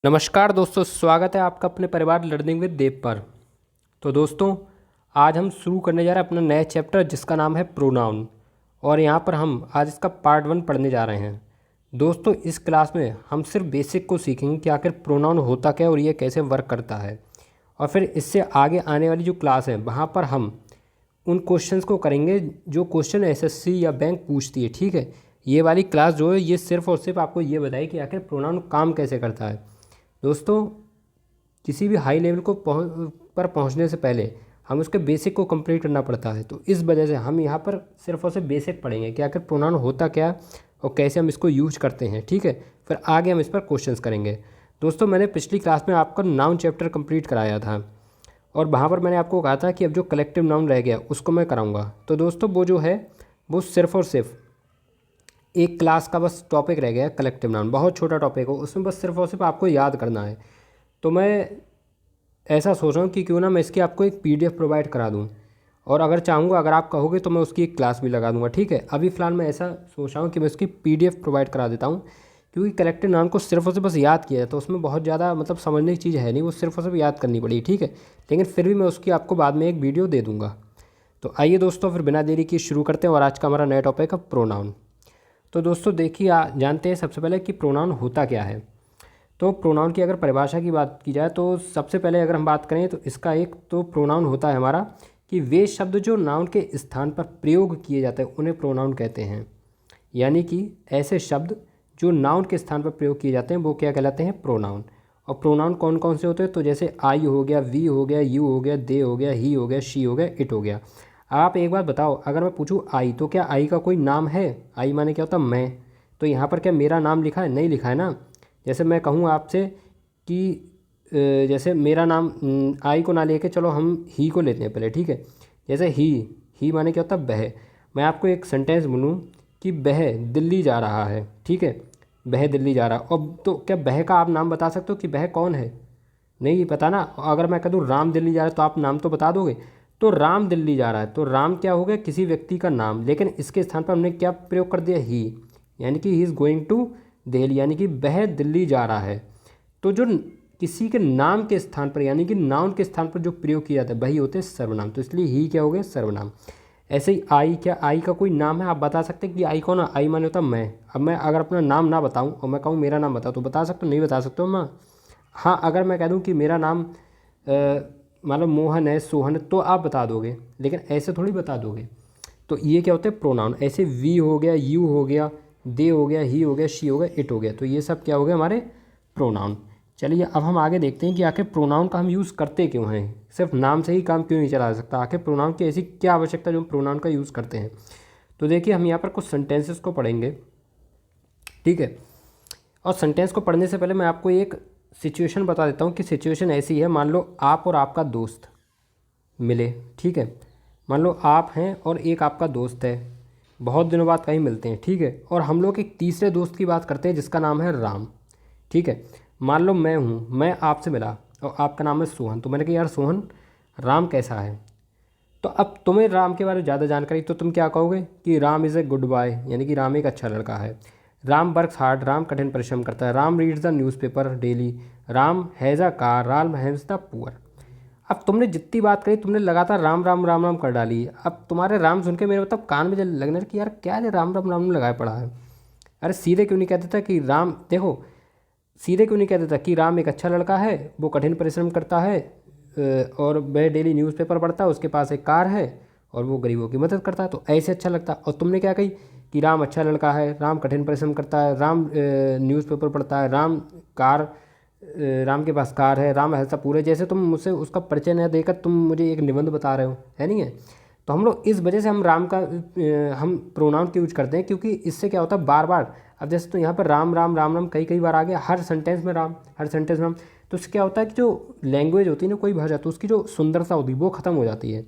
नमस्कार दोस्तों, स्वागत है आपका अपने परिवार लर्निंग विद देव पर। तो दोस्तों, आज हम शुरू करने जा रहे हैं अपना नया चैप्टर जिसका नाम है प्रोनाउन। और यहाँ पर हम आज इसका पार्ट 1 पढ़ने जा रहे हैं। दोस्तों, इस क्लास में हम सिर्फ बेसिक को सीखेंगे कि आखिर प्रोनाउन होता क्या है और ये कैसे वर्क करता है। और फिर इससे आगे आने वाली जो क्लास है वहाँ पर हम उन क्वेश्चंस को करेंगे जो क्वेश्चन एसएससी या बैंक पूछती है। ठीक है, ये वाली क्लास जो है ये सिर्फ और सिर्फ आपको ये बताए कि आखिर प्रोनाउन काम कैसे करता है। दोस्तों, किसी भी हाई लेवल को पर पहुंचने से पहले हम उसके बेसिक को कंप्लीट करना पड़ता है। तो इस वजह से हम यहाँ पर सिर्फ और सिर्फ बेसिक पढ़ेंगे कि आखिर प्रोनाउन होता क्या है और कैसे हम इसको यूज करते हैं। ठीक है, फिर आगे हम इस पर क्वेश्चंस करेंगे। दोस्तों, मैंने पिछली क्लास में आपका नाउन चैप्टर कंप्लीट कराया था और वहाँ पर मैंने आपको कहा था कि अब जो कलेक्टिव नाउन रह गया उसको मैं कराऊँगा। तो दोस्तों, वो जो है वो सिर्फ और सिर्फ एक क्लास का बस टॉपिक रह गया है। कलेक्टिव नाउन बहुत छोटा टॉपिक हो, उसमें बस सिर्फ और सिर्फ आपको याद करना है। तो मैं ऐसा सोच रहा हूँ कि क्यों ना मैं इसकी आपको एक पीडीएफ प्रोवाइड करा दूँ, और अगर चाहूँगा, अगर आप कहोगे तो मैं उसकी एक क्लास भी लगा दूँगा। ठीक है, अभी फ़िलहाल मैं ऐसा सोच रहा हूँ कि मैं उसकी पीडीएफ प्रोवाइड करा देता हूँ, क्योंकि कलेक्टिव नाउन को सिर्फ और सिर्फ बस याद किया है तो उसमें बहुत ज़्यादा मतलब समझने की चीज़ है नहीं, वो सिर्फ और सिर्फ याद करनी पड़ी। ठीक है, लेकिन फिर भी मैं उसकी आपको बाद में एक वीडियो दे दूँगा। तो आइए दोस्तों, फिर बिना देरी के शुरू करते हैं और आज का हमारा नया टॉपिक है प्रोनाउन। तो दोस्तों देखिए, जानते हैं सबसे पहले कि प्रोनाउन होता क्या है। तो प्रोनाउन की अगर परिभाषा की बात की जाए तो सबसे पहले अगर हम बात करें तो इसका एक तो प्रोनाउन होता है हमारा कि वे शब्द जो नाउन के स्थान पर प्रयोग किए जाते हैं उन्हें प्रोनाउन कहते हैं। यानी कि ऐसे शब्द जो नाउन के स्थान पर प्रयोग किए जाते हैं वो क्या कहलाते हैं? प्रोनाउन। और प्रोनाउन कौन कौन से होते हैं? तो जैसे आई हो गया, वी हो गया, यू हो गया, दे हो गया, ही हो गया, शी हो गया, इट हो गया। आप एक बात बताओ, अगर मैं पूछूं आई, तो क्या आई का कोई नाम है? आई माने क्या होता? मैं। तो यहाँ पर क्या मेरा नाम लिखा है? नहीं लिखा है ना। जैसे मैं कहूँ आपसे कि जैसे मेरा नाम आई को ना लेके चलो हम ही को लेते हैं पहले। ठीक है, जैसे ही माने क्या होता है? बह। मैं आपको एक सेंटेंस बोलूँ कि बह दिल्ली जा रहा है। ठीक है, बह दिल्ली जा रहा है। और तो क्या बह का आप नाम बता सकते हो कि बह कौन है? नहीं पता ना। अगर मैं कह दूँ राम दिल्ली जा रहा है तो आप नाम तो बता दोगे। तो राम दिल्ली जा रहा है, तो राम क्या हो गया? किसी व्यक्ति का नाम, लेकिन इसके स्थान पर हमने क्या प्रयोग कर दिया? ही। यानी कि he is going to Delhi, यानी कि वह दिल्ली जा रहा है। तो जो किसी के नाम के स्थान पर यानी कि नाउन के स्थान पर जो प्रयोग किया जाता है वही होते हैं सर्वनाम। तो इसलिए ही क्या हो गया? सर्वनाम। ऐसे ही आई, क्या आई का कोई नाम है? आप बता सकते हैं कि आई कौन है? आई माने होता मैं। अब मैं अगर अपना नाम ना बताऊं और मैं कहूँ मेरा नाम बताओ, तो बता सकते हो? नहीं बता सकते हो मैं। हाँ, अगर मैं कह दूं कि मेरा नाम मतलब मोहन है, सोहन है, तो आप बता दोगे, लेकिन ऐसे थोड़ी बता दोगे। तो ये क्या होते हैं? प्रोनाउन। ऐसे वी हो गया, यू हो गया, दे हो गया, ही हो गया, शी हो गया, इट हो गया। तो ये सब क्या हो गया? हमारे प्रोनाउन। चलिए अब हम आगे देखते हैं कि आखिर प्रोनाउन का हम यूज़ करते क्यों हैं। सिर्फ नाम से ही काम क्यों नहीं चला सकता? आखिर प्रोनाउन की ऐसी क्या आवश्यकता है जो हम प्रोनाउन का यूज़ करते हैं। तो देखिए, हम यहाँ पर कुछ सेंटेंसेस को पढ़ेंगे। ठीक है, और सेंटेंस को पढ़ने से पहले मैं आपको एक सिचुएशन बता देता हूँ कि सिचुएशन ऐसी है। मान लो आप और आपका दोस्त मिले। ठीक है, मान लो आप हैं और एक आपका दोस्त है, बहुत दिनों बाद कहीं मिलते हैं। ठीक है, और हम लोग एक तीसरे दोस्त की बात करते हैं जिसका नाम है राम। ठीक है, मान लो मैं हूँ, मैं आपसे मिला और आपका नाम है सोहन। तो मैंने कहा यार सोहन, राम कैसा है? तो अब तुम्हें राम के बारे में ज़्यादा जानकारी, तो तुम क्या कहोगे कि Ram is a good boy, यानी कि राम एक अच्छा लड़का है। राम वर्क्स हार्ड, राम कठिन परिश्रम करता है। Ram reads the newspaper daily. Ram has a car, Ram has the poor. अब तुमने जितनी बात करी, तुमने लगातार राम राम राम राम कर डाली। अब तुम्हारे राम सुन के मेरे मतलब कान में लगने लगा कि यार क्या है राम राम राम लगाए पड़ा है। अरे सीधे क्यों नहीं कह देता कि राम, देखो सीधे क्यों नहीं कह देता कि राम एक अच्छा लड़का है, वो कठिन परिश्रम करता है और वह डेली न्यूज़पेपर पढ़ता है, उसके पास एक कार है और वो गरीबों की मदद करता है। तो ऐसे अच्छा लगता। और तुमने क्या कही कि राम अच्छा लड़का है, राम कठिन परिश्रम करता है, राम न्यूज़पेपर पढ़ता है, राम कार राम के पास कार है, राम ऐसा पूरे। जैसे तुम मुझसे उसका परिचय न देकर तुम मुझे एक निबंध बता रहे हो, है नहीं है? तो हम लोग इस वजह से हम राम का हम प्रोनाउन का यूज करते हैं, क्योंकि इससे क्या होता है बार बार। अब जैसे तो यहाँ पर राम राम राम राम कई कई बार आ गया, हर सेंटेंस में राम, हर सेंटेंस में राम। तो इससे क्या होता है कि जो लैंग्वेज होती है ना, कोई भाषा, तो उसकी जो सुंदरता होती है वो ख़त्म हो जाती है।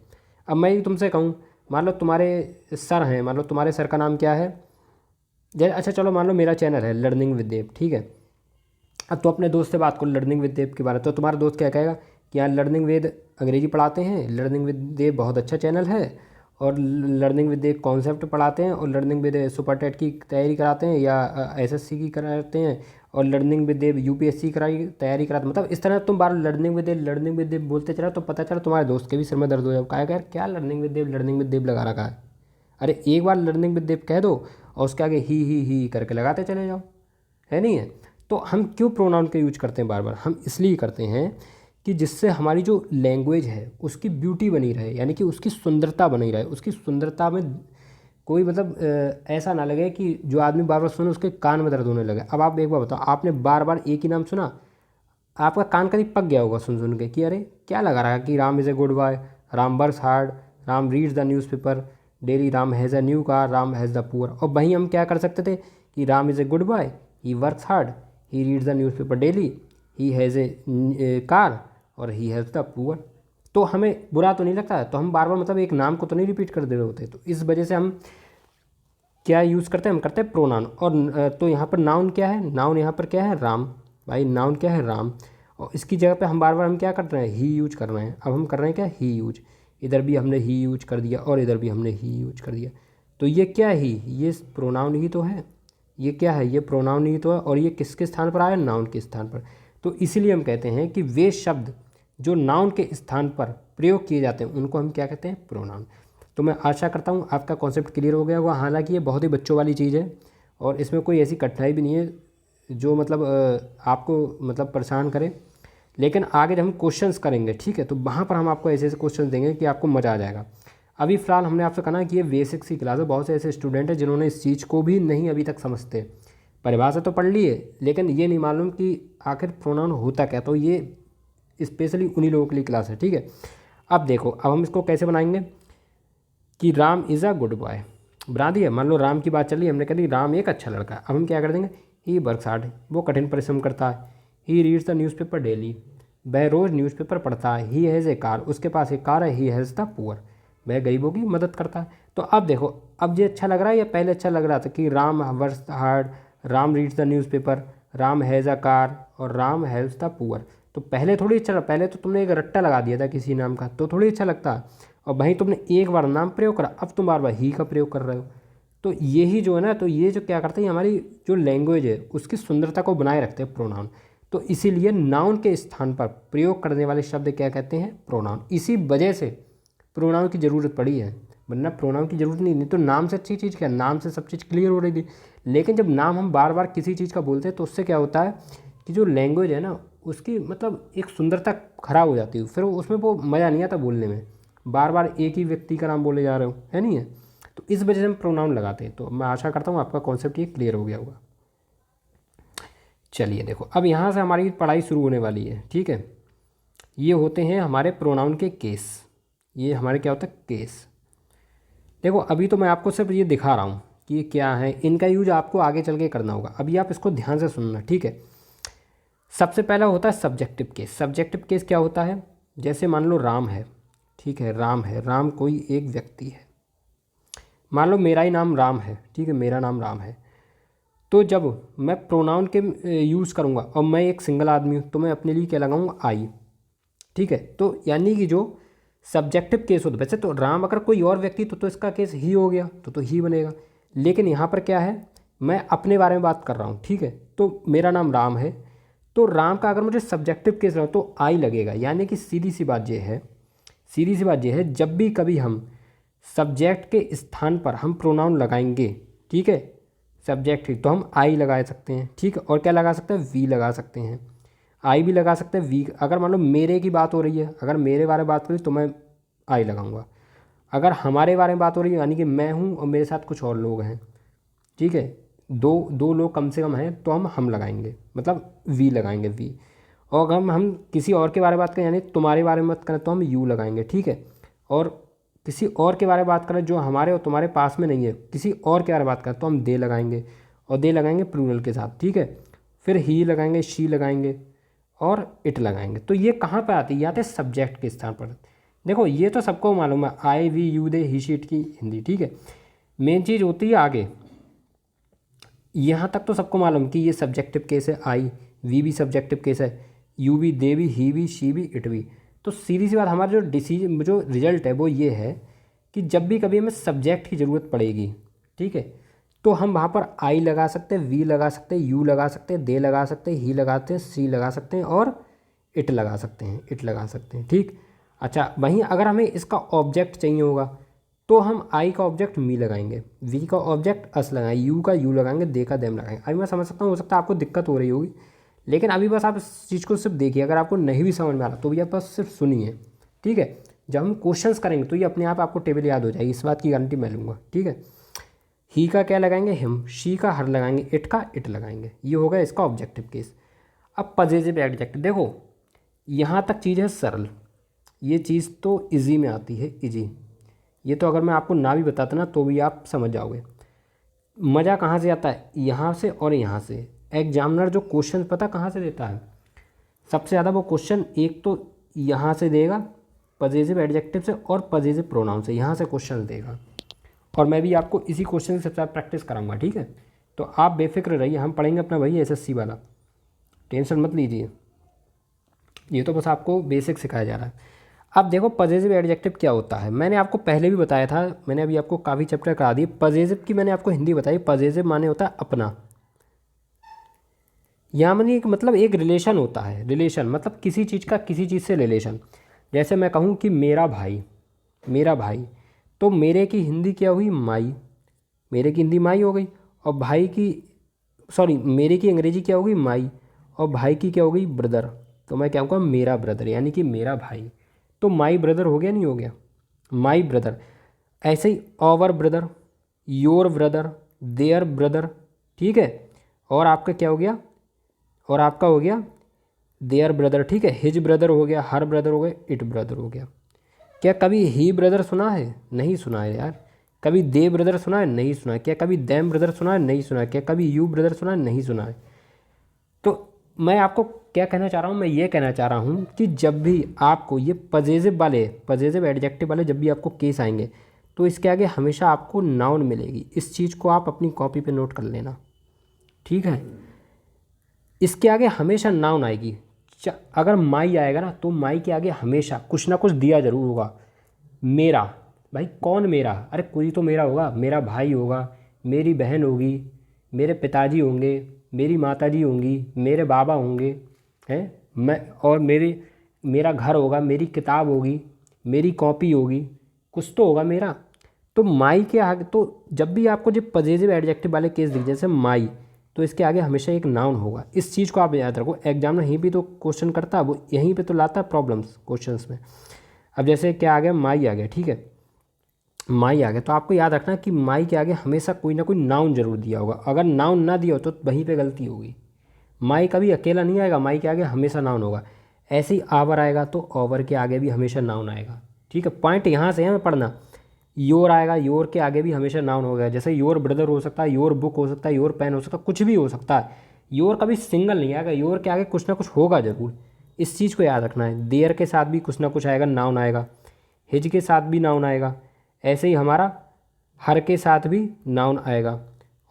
अब मैं तुमसे कहूँ, मान लो तुम्हारे सर हैं, मान लो तुम्हारे सर का नाम क्या है? जैसे अच्छा चलो, मान लो मेरा चैनल है लर्निंग विद देव। ठीक है, अब तो अपने दोस्त से बात करो लर्निंग विद देव के बारे में, तो तुम्हारा दोस्त क्या कहेगा कि यार लर्निंग विद अंग्रेजी पढ़ाते हैं, लर्निंग विद देव बहुत अच्छा चैनल है और लर्निंग विद एक कॉन्सेप्ट पढ़ाते हैं, और लर्निंग विद सुपर टेट की तैयारी कराते हैं या एसएससी की कराते हैं, और लर्निंग विद यूपीएससी की तैयारी कराते हैं। मतलब इस तरह तुम बार लर्निंग विद बोलते चला तो पता चला तुम्हारे दोस्त के भी सिर में दर्द हो जाए, कहा यार क्या लर्निंग विद लगा रखा है। अरे एक बार लर्निंग विद कह दो और उसके आगे ही करके लगाते चले जाओ, है नहीं है। तो हम क्यों प्रोनाउन का यूज करते हैं बार बार? हम इसलिए करते हैं कि जिससे हमारी जो लैंग्वेज है उसकी ब्यूटी बनी रहे, यानी कि उसकी सुंदरता बनी रहे, उसकी सुंदरता में कोई मतलब ऐसा ना लगे कि जो आदमी बार बार सुने उसके कान में दर्द होने लगे। अब आप एक बार बताओ, आपने बार बार एक ही नाम सुना, आपका कान कभी पक गया होगा सुन सुन के कि अरे क्या लगा रहा है कि Ram is a good boy, Ram works hard, Ram reads the newspaper daily, Ram has a new car, Ram has the poor. और वहीं हम क्या कर सकते थे कि Ram is a good boy, he works hard, he reads the newspaper daily, he has a car, और he has the poor. तो हमें बुरा तो नहीं लगता है, तो हम बार बार मतलब एक नाम को तो नहीं रिपीट कर दे रहे होते। तो इस वजह से हम क्या यूज़ करते हैं? हम करते हैं प्रोनाउन। और तो यहाँ पर नाउन क्या है? नाउन यहाँ पर क्या है? राम। भाई नाउन क्या है? राम। और इसकी जगह पे हम बार बार हम क्या कर रहे हैं? ही यूज कर रहे हैं। अब हम कर रहे हैं क्या? ही यूज। इधर भी हमने ही यूज कर दिया और इधर भी हमने ही यूज कर दिया। तो ये क्या है? ये प्रोनाउन ही तो है। ये क्या है? ये प्रोनाउन ही तो है। और ये किसके स्थान पर आया? नाउन के स्थान पर। तो इसीलिए हम कहते हैं कि वे शब्द जो नाउन के स्थान पर प्रयोग किए जाते हैं उनको हम क्या कहते हैं? प्रोनाउन। तो मैं आशा करता हूँ आपका कॉन्सेप्ट क्लियर हो गया होगा। हालांकि ये बहुत ही बच्चों वाली चीज़ है और इसमें कोई ऐसी कठिनाई भी नहीं है जो मतलब आपको मतलब परेशान करे। लेकिन आगे जब हम क्वेश्चंस करेंगे, ठीक है, तो वहाँ पर हम आपको ऐसे ऐसे क्वेश्चंस देंगे कि आपको मज़ा आ जाएगा। अभी फ़िलहाल हमने आपसे कहा कि ये बेसिक्स की क्लास है। बहुत से ऐसे स्टूडेंट हैं जिन्होंने इस चीज़ को भी नहीं अभी तक समझते। परिभाषा तो पढ़ ली है लेकिन ये नहीं मालूम कि आखिर प्रोनाउन होता क्या। तो ये स्पेशली उन्हीं लोगों के लिए क्लास है, ठीक है। अब देखो, अब हम इसको कैसे बनाएंगे कि Ram is a good boy बना दिया। मान लो राम की बात चल रही है, हमने कह दी राम एक अच्छा लड़का है। अब हम क्या कर देंगे? ही वर्क्स हार्ड, वो कठिन परिश्रम करता है। He reads the newspaper daily, वह रोज़ न्यूज़पेपर पढ़ता है। ही हैज़ ए कार, उसके पास एक कार है। ही हैज़ द पुअर, वह गरीबों की मदद करता है। तो अब देखो, अब ये अच्छा लग रहा है या पहले अच्छा लग रहा था कि Ram works hard, Ram reads the newspaper, Ram has a car और राम हैज़ द पुअर। तो पहले थोड़ी अच्छा, पहले तो तुमने एक रट्टा लगा दिया था किसी नाम का, तो थोड़ी अच्छा लगता है। और वहीं तुमने एक बार नाम प्रयोग करा, अब तुम बार बार ही का प्रयोग कर रहे हो। तो यही जो है ना, तो ये जो क्या करते हैं, हमारी जो लैंग्वेज है उसकी सुंदरता को बनाए रखते हैं प्रोनाउन। तो इसीलिए नाउन के स्थान पर प्रयोग करने वाले शब्द क्या कहते हैं? प्रोनाउन। इसी वजह से प्रोनाउन की ज़रूरत पड़ी है, वरना प्रोनाउन की ज़रूरत नहीं तो नाम से अच्छी चीज़ क्या, नाम से सब चीज़ क्लियर हो रही थी। लेकिन जब नाम हम बार बार किसी चीज़ का बोलते हैं तो उससे क्या होता है कि जो लैंग्वेज है ना उसकी मतलब एक सुंदरता खराब हो जाती है, फिर उसमें वो मज़ा नहीं आता बोलने में। बार बार एक ही व्यक्ति का नाम बोले जा रहे हो, है नहीं है। तो इस वजह से हम प्रोनाउन लगाते हैं। तो मैं आशा करता हूँ आपका कॉन्सेप्ट ये क्लियर हो गया होगा। चलिए देखो, अब यहाँ से हमारी पढ़ाई शुरू होने वाली है, ठीक है। ये होते हैं हमारे प्रोनाउन के केस। ये हमारे क्या होता है? केस। देखो अभी तो मैं आपको सिर्फ ये दिखा रहा हूँ कि ये क्या है, इनका यूज आपको आगे चल के करना होगा। अभी आप इसको ध्यान से सुनना, ठीक है। सबसे पहला होता है सब्जेक्टिव केस। सब्जेक्टिव केस क्या होता है? जैसे मान लो राम है, ठीक है, राम है, राम कोई एक व्यक्ति है। मान लो मेरा ही नाम राम है, ठीक है, मेरा नाम राम है। तो जब मैं प्रोनाउन के यूज़ करूँगा और मैं एक सिंगल आदमी हूँ तो मैं अपने लिए क्या लगाऊंगा? आई, ठीक है। तो यानी कि जो सब्जेक्टिव केस होता है, वैसे तो राम अगर कोई और व्यक्ति तो इसका केस ही हो गया, तो ही बनेगा। लेकिन यहाँ पर क्या है, मैं अपने बारे में बात कर रहा हूँ, ठीक है। तो मेरा नाम राम है, तो राम का अगर मुझे सब्जेक्टिव केस रहा तो आई लगेगा। यानी कि सीधी सी बात ये है, सीधी सी बात ये है, जब भी कभी हम सब्जेक्ट के स्थान पर हम प्रोनाउन लगाएंगे, ठीक है, सब्जेक्ट ही, तो हम आई लगा सकते हैं, ठीक है। और क्या लगा सकते हैं? वी लगा सकते हैं। आई भी लगा सकते हैं, वी। अगर मान लो मेरे की बात हो रही है, अगर मेरे बारे में बात करी तो मैं आई लगाऊंगा। अगर हमारे बारे में बात हो रही है यानी कि मैं हूँ और मेरे साथ कुछ और लोग हैं, ठीक है, दो दो लोग कम से कम हैं, तो हम लगाएंगे, मतलब वी लगाएंगे, वी। और अगर हम किसी और के बारे में बात करें यानी तुम्हारे बारे में मत करें तो हम यू लगाएंगे, ठीक है। और किसी और के बारे में बात करें जो हमारे और तुम्हारे पास में नहीं है, किसी और के बारे में बात करें तो हम दे लगाएंगे, और दे लगाएंगे प्लूरल के साथ, ठीक है। फिर ही लगाएंगे, शी लगाएंगे और इट लगाएंगे। तो ये कहाँ पर आती है? ये आते हैं सब्जेक्ट के स्थान पर। देखो ये तो सबको मालूम है, I we you they he she it की हिंदी, ठीक है। मेन चीज़ होती है आगे, यहाँ तक तो सबको मालूम कि ये सब्जेक्टिव केस है, आई वी भी सब्जेक्टिव केस है, यू भी, दे भी, ही भी, शी भी, इट भी। तो सीधी सी बात, हमारा जो डिसीजन, जो रिजल्ट है वो ये है कि जब भी कभी हमें सब्जेक्ट की ज़रूरत पड़ेगी, ठीक है, तो हम वहाँ पर आई लगा सकते हैं, वी लगा सकते हैं, यू लगा सकते हैं, दे लगा सकते हैं, ही लगाते हैं, सी लगा सकते हैं और इट लगा सकते हैं, इट लगा सकते हैं, ठीक। अच्छा, वहीं अगर हमें इसका ऑब्जेक्ट चाहिए होगा तो हम आई का ऑब्जेक्ट मी लगाएंगे, वी का ऑब्जेक्ट अस लगाएंगे, यू का यू लगाएंगे, दे का देम लगाएंगे। अभी मैं समझ सकता हूँ, हो सकता है आपको दिक्कत हो रही होगी, लेकिन अभी बस आप इस चीज़ को सिर्फ देखिए। अगर आपको नहीं भी समझ में आ रहा तो भी आप बस सिर्फ सुनिए, ठीक है। जब हम क्वेश्चंस करेंगे तो ये अपने आप आपको टेबल याद हो जाएगी, इस बात की गारंटी मैं लूँगा, ठीक है। ही का क्या लगाएंगे, हिम, शी का हर लगाएंगे, इट का इट लगाएंगे। ये होगा इसका ऑब्जेक्टिव केस। अब पजेसिव एडजेक्टिव देखो, यहाँ तक चीज़ है सरल, ये चीज़ तो इजी में आती है, इजी। ये तो अगर मैं आपको ना भी बताता ना तो भी आप समझ जाओगे। मज़ा कहाँ से आता है, यहाँ से और यहाँ से। एग्जामिनर जो क्वेश्चन पता कहाँ से देता है सबसे ज़्यादा, वो क्वेश्चन एक तो यहाँ से देगा पजेसिव एडजेक्टिव से और पजेसिव प्रोनाउन से, यहाँ से क्वेश्चन देगा। और मैं भी आपको इसी क्वेश्चन से सबसे ज़्यादा प्रैक्टिस कराऊंगा, ठीक है। तो आप बेफिक्र रहिए, हम पढ़ेंगे अपना वही एसएससी वाला, टेंशन मत लीजिए। ये तो बस आपको बेसिक सिखाया जा रहा है। अब देखो पजेसिव एडजेक्टिव क्या होता है, मैंने आपको पहले भी बताया था, मैंने अभी आपको काफ़ी चैप्टर करा दिए। पजेसिव की मैंने आपको हिंदी बताई, पजेसिव माने होता है अपना। यहाँ मानी एक मतलब एक रिलेशन होता है, रिलेशन मतलब किसी चीज़ का किसी चीज़ से रिलेशन। जैसे मैं कहूँ कि मेरा भाई, मेरा भाई, तो मेरे की हिंदी क्या हुई, माई, मेरे की हिंदी माई हो गई। और भाई की, सॉरी, मेरे की अंग्रेजी क्या होगी, माई, और भाई की क्या हो गई, ब्रदर। तो मैं क्या कहूँगा, मेरा ब्रदर, यानी कि मेरा भाई। तो माई ब्रदर हो गया, नहीं हो गया, माई ब्रदर। ऐसे ही our brother, your brother, their brother, ठीक है। और आपका क्या हो गया, और आपका हो गया देयर ब्रदर, ठीक है। हिज ब्रदर हो गया, हर ब्रदर हो गया, इट ब्रदर हो गया। क्या कभी ही ब्रदर सुना है, नहीं सुना है यार। कभी दे ब्रदर सुना है, नहीं सुना है। क्या कभी दैम ब्रदर सुना है, नहीं सुना है। क्या कभी यू ब्रदर सुना है, नहीं सुना है। तो मैं आपको क्या कहना चाह रहा हूँ, मैं ये कहना चाह रहा हूँ कि जब भी आपको ये पजेसिव वाले, पजेसिव एडजेक्टिव वाले जब भी आपको केस आएंगे तो इसके आगे हमेशा आपको नाउन मिलेगी। इस चीज़ को आप अपनी कॉपी पे नोट कर लेना, ठीक है। इसके आगे हमेशा नाउन आएगी। अगर माई आएगा ना तो माई के आगे हमेशा कुछ ना कुछ दिया ज़रूर होगा। मेरा, भाई कौन मेरा, अरे कोई तो मेरा होगा, मेरा भाई होगा, मेरी बहन होगी, मेरे पिताजी होंगे, मेरी माताजी होंगी, मेरे बाबा होंगे, हैं, मैं, और मेरा घर होगा, मेरी किताब होगी, मेरी कॉपी होगी, कुछ तो होगा मेरा। तो माई के आगे, तो जब भी आपको जो पजेसिव एडजेक्टिव वाले केस दिखे जैसे माई, तो इसके आगे हमेशा एक नाउन होगा। इस चीज़ को आप याद रखो, एग्जाम में यहीं भी तो क्वेश्चन करता है, वो यहीं पे तो लाता है प्रॉब्लम्स क्वेश्चंस में। अब जैसे क्या आ गया, माई आ गया, ठीक है, माई आ गया, तो आपको याद रखना कि माई के आगे हमेशा कोई ना कोई नाउन जरूर दिया होगा। अगर नाउन ना दिया हो तो वहीं पे गलती होगी। माई कभी अकेला नहीं आएगा, माई के आगे हमेशा नाउन होगा। ऐसे ही आवर आएगा तो ओवर के आगे भी हमेशा नाउन आएगा, ठीक है। पॉइंट यहाँ से है पढ़ना। योर आएगा, योर के आगे भी हमेशा नाउन होगा। जैसे योर ब्रदर हो सकता है, योर बुक हो सकता है, योर पेन हो सकता है, कुछ भी हो सकता है। योर कभी सिंगल नहीं आएगा, योर के आगे कुछ ना कुछ होगा ज़रूर। इस चीज़ को याद रखना है। देयर के साथ भी कुछ ना कुछ आएगा, नाउन आएगा। हिज के साथ भी नाउन आएगा। ऐसे ही हमारा हर के साथ भी नाउन आएगा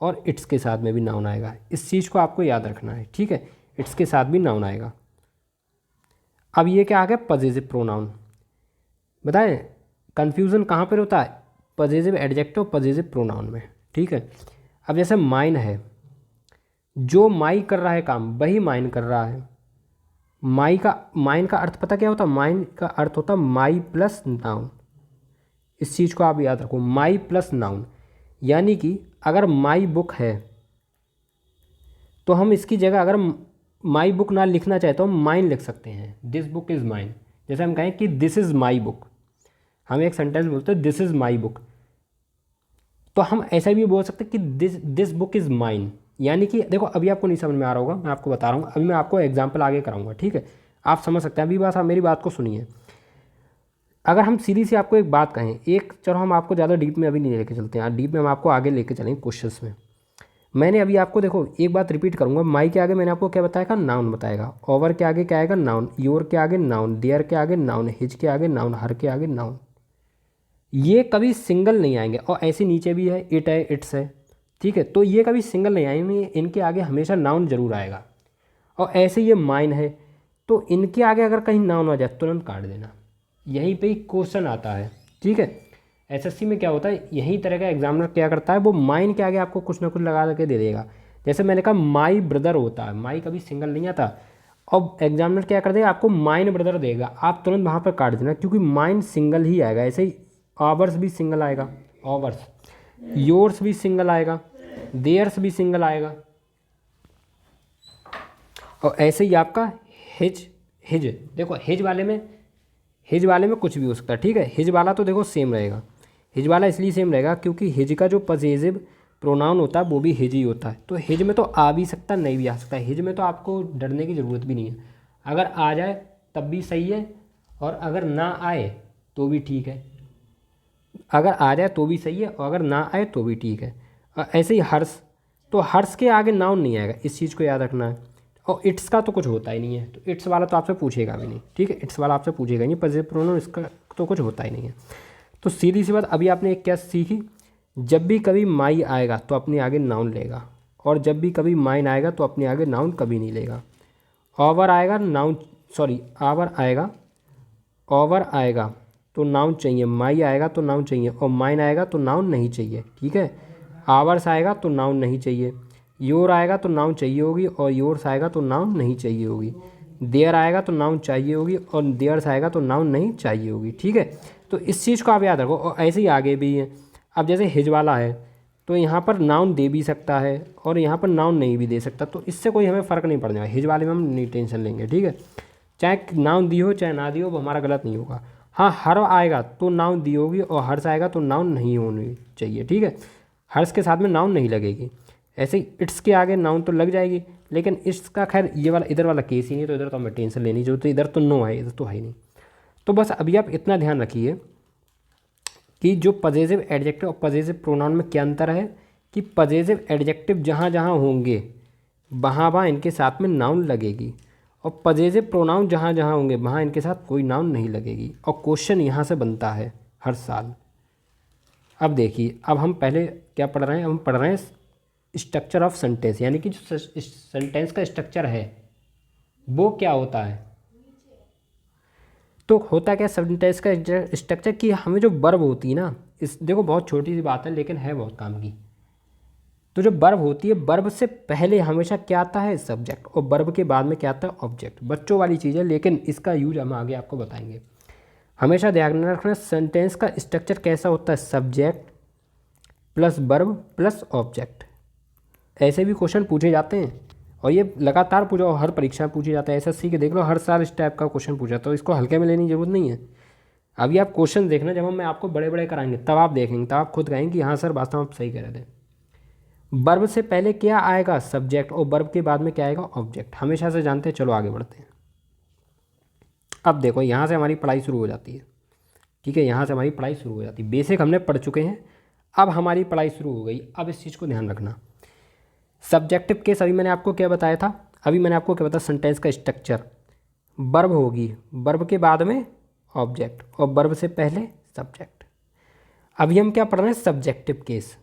और इट्स के साथ में भी नाउन आएगा। इस चीज़ को आपको याद रखना है, ठीक है। इट्स के साथ भी नाउन आएगा। अब ये क्या आ गया, पजेसिव प्रोनाउन। बताएं कन्फ्यूज़न कहाँ पर होता है, पजेसिव एडजेक्टिव पजेसिव प्रोनाउन में, ठीक है। अब जैसे माइन है, जो माई कर रहा है काम वही माइन कर रहा है। माइन का अर्थ पता क्या होता है, माइन का अर्थ होता है माई प्लस नाउन। इस चीज़ को आप याद रखो, माई प्लस नाउन। यानी कि अगर माई बुक है तो हम इसकी जगह अगर माई बुक ना लिखना चाहे तो हम माइन लिख सकते हैं, दिस बुक इज़ माइन। जैसे हम कहें कि दिस इज़ माई बुक, हम एक सेंटेंस बोलते हैं दिस इज़ माई बुक, तो हम ऐसा भी बोल सकते हैं कि दिस बुक इज़ माइन। यानी कि देखो अभी आपको नहीं समझ में आ रहा होगा, मैं आपको बता रहा हूँ, अभी मैं आपको एग्जाम्पल आगे कराऊंगा, ठीक है। आप समझ सकते हैं, अभी बस आप मेरी बात को सुनिए। अगर हम सीधी सी आपको एक बात कहें, एक, चलो हम आपको ज़्यादा डीप में अभी नहीं लेके चलते हैं, डीप में हम आपको आगे लेके चलेंगे क्वेश्चंस में। मैंने अभी आपको देखो एक बात रिपीट करूंगा, माई के आगे मैंने आपको क्या बताएगा, नाउन बताएगा। ओवर के आगे क्या आएगा, नाउन। योर के आगे नाउन। देयर के आगे नाउन। हिज के आगे नाउन। हर के आगे नाउन। ये कभी सिंगल नहीं आएंगे। और ऐसे नीचे भी है, इट है, इट्स है, ठीक है। तो ये कभी सिंगल नहीं आएंगे, इनके आगे हमेशा नाउन जरूर आएगा। और ऐसे ये माइन है, तो इनके आगे अगर कहीं नाउन आ जाए तुरंत काट देना, यहीं पे ही क्वेश्चन आता है, ठीक है। एसएससी में क्या होता है, यही तरह का एग्जामिनर क्या करता है, वो माइन के आगे आपको कुछ ना कुछ लगा करके दे देगा। जैसे मैंने कहा माई ब्रदर होता है, माई कभी सिंगल नहीं आता, और एग्जामिनर क्या कर देगा, आपको माइन ब्रदर देगा, आप तुरंत वहाँ पर काट देना, क्योंकि माइन सिंगल ही आएगा। ऐसे ही आवर्स भी सिंगल आएगा, आवर्स, योर्स भी सिंगल आएगा, देयर्स भी सिंगल आएगा, और ऐसे ही आपका हिज, हिज देखो हिज वाले में कुछ भी हो सकता है, ठीक है। हिज वाला तो देखो सेम रहेगा, हिज वाला इसलिए सेम रहेगा क्योंकि हिज का जो पजेसिव प्रोनाउन होता है वो भी हिज ही होता है। तो हिज में तो आ भी सकता, नहीं भी आ सकता। हिज में तो आपको डरने की ज़रूरत भी नहीं है, अगर आ जाए तब भी सही है, और अगर ना आए तो भी ठीक है। अगर आ जाए तो भी सही है, और अगर ना आए तो भी ठीक है। और ऐसे ही हर्ष, तो हर्ष के आगे नाउन नहीं आएगा, इस चीज़ को याद रखना है। और इट्स का तो कुछ होता ही नहीं है, तो इट्स वाला तो आपसे पूछेगा भी नहीं, ठीक है। इट्स वाला आपसे पूछेगा नहीं, पजेसिव प्रोनाउन इसका तो कुछ होता ही नहीं है। तो सीधी सी बात, अभी आपने एक क्या सीखी, जब भी कभी माई आएगा तो अपने आगे नाउन लेगा, और जब भी कभी माइन आएगा तो अपने आगे नाउन कभी नहीं लेगा। ओवर आएगा नाउन, सॉरी आवर आएगा, ओवर आएगा तो नाउन चाहिए, माई आएगा तो नाउन चाहिए, और माइन आएगा तो नाउन नहीं चाहिए, ठीक है। आवर्स आएगा तो नाउन नहीं चाहिए, योर आएगा तो नाउन चाहिए होगी, और योर्स आएगा तो नाउन नहीं चाहिए होगी, देयर आएगा तो नाउन चाहिए होगी, और देयर्स आएगा तो नाउन नहीं चाहिए होगी, ठीक है। तो इस चीज़ को आप याद रखो। और ऐसे ही आगे भी है, अब जैसे हिज वाला है तो यहाँ पर नाउन दे भी सकता है, और यहाँ पर नाउन नहीं भी दे सकता, तो इससे कोई हमें फ़र्क नहीं पड़ जाएगा। हिज वाले में हम नहीं टेंशन लेंगे, ठीक है। चाहे नाउन दी हो चाहे ना दी हो, वो हमारा गलत नहीं होगा। हाँ, हर आएगा तो नाउन दी होगी, और हर्ष आएगा तो नाउन नहीं होनी चाहिए, ठीक है। हर्ष के साथ में नाउन नहीं लगेगी। ऐसे ही इट्स के आगे नाउन तो लग जाएगी, लेकिन इसका खैर ये वाला इधर वाला केस ही नहीं, तो इधर तो हमें टेंशन लेनी जरूरत है। इधर तो नो है, इधर तो है ही नहीं। तो बस अभी आप इतना ध्यान रखिए कि जो पजेसिव एडजेक्टिव और पजेसिव प्रोनाउन में क्या अंतर है, कि पजेसिव एडजेक्टिव जहाँ जहाँ होंगे वहाँ इनके साथ में नाउन लगेगी, और पजेसिव प्रोनाउन जहाँ जहाँ होंगे वहाँ इनके साथ कोई नाउन नहीं लगेगी। और क्वेश्चन यहाँ से बनता है हर साल। अब देखिए, अब हम पहले क्या पढ़ रहे हैं, हम पढ़ रहे हैं स्ट्रक्चर ऑफ सेंटेंस, यानी कि जो सेंटेंस का स्ट्रक्चर है वो क्या होता है। तो होता क्या सेंटेंस का स्ट्रक्चर, कि हमें जो वर्ब होती है ना, इस देखो बहुत छोटी सी बात है लेकिन है बहुत काम की। तो जो वर्ब होती है, वर्ब से पहले हमेशा क्या आता है, सब्जेक्ट, और वर्ब के बाद में क्या आता है, ऑब्जेक्ट। बच्चों वाली चीज़ है लेकिन इसका यूज हम आगे आपको बताएंगे। हमेशा ध्यान रखना सेंटेंस का स्ट्रक्चर कैसा होता है, subject plus verb plus object. ऐसे भी क्वेश्चन पूछे जाते हैं, और ये लगातार पूछा, हर परीक्षा में पूछे जाते हैं। एसएससी के देख लो, हर साल इस टाइप का क्वेश्चन पूछा, तो इसको हल्के में लेने की जरूरत नहीं है। अभी आप क्वेश्चन देखना, जब हम मैं आपको बड़े बड़े कराएंगे तब आप देखेंगे, तब आप खुद कहेंगे कि हाँ सर वास्तव में आप सही कह रहे थे। वर्ब से पहले क्या आएगा, सब्जेक्ट, और वर्ब के बाद में क्या आएगा, ऑब्जेक्ट। हमेशा से जानते हैं। चलो आगे बढ़ते हैं। अब देखो यहाँ से हमारी पढ़ाई शुरू हो जाती है, ठीक है। यहाँ से हमारी पढ़ाई शुरू हो जाती है। बेसिक हमने पढ़ चुके हैं, अब हमारी पढ़ाई शुरू हो गई। अब इस चीज़ को ध्यान रखना, सब्जेक्टिव केस अभी मैंने आपको क्या बताया था, अभी मैंने आपको क्या बताया, सेंटेंस का स्ट्रक्चर, वर्ब होगी, वर्ब के बाद में ऑब्जेक्ट, और वर्ब से पहले सब्जेक्ट। अभी हम क्या पढ़ रहे हैं, सब्जेक्टिव केस।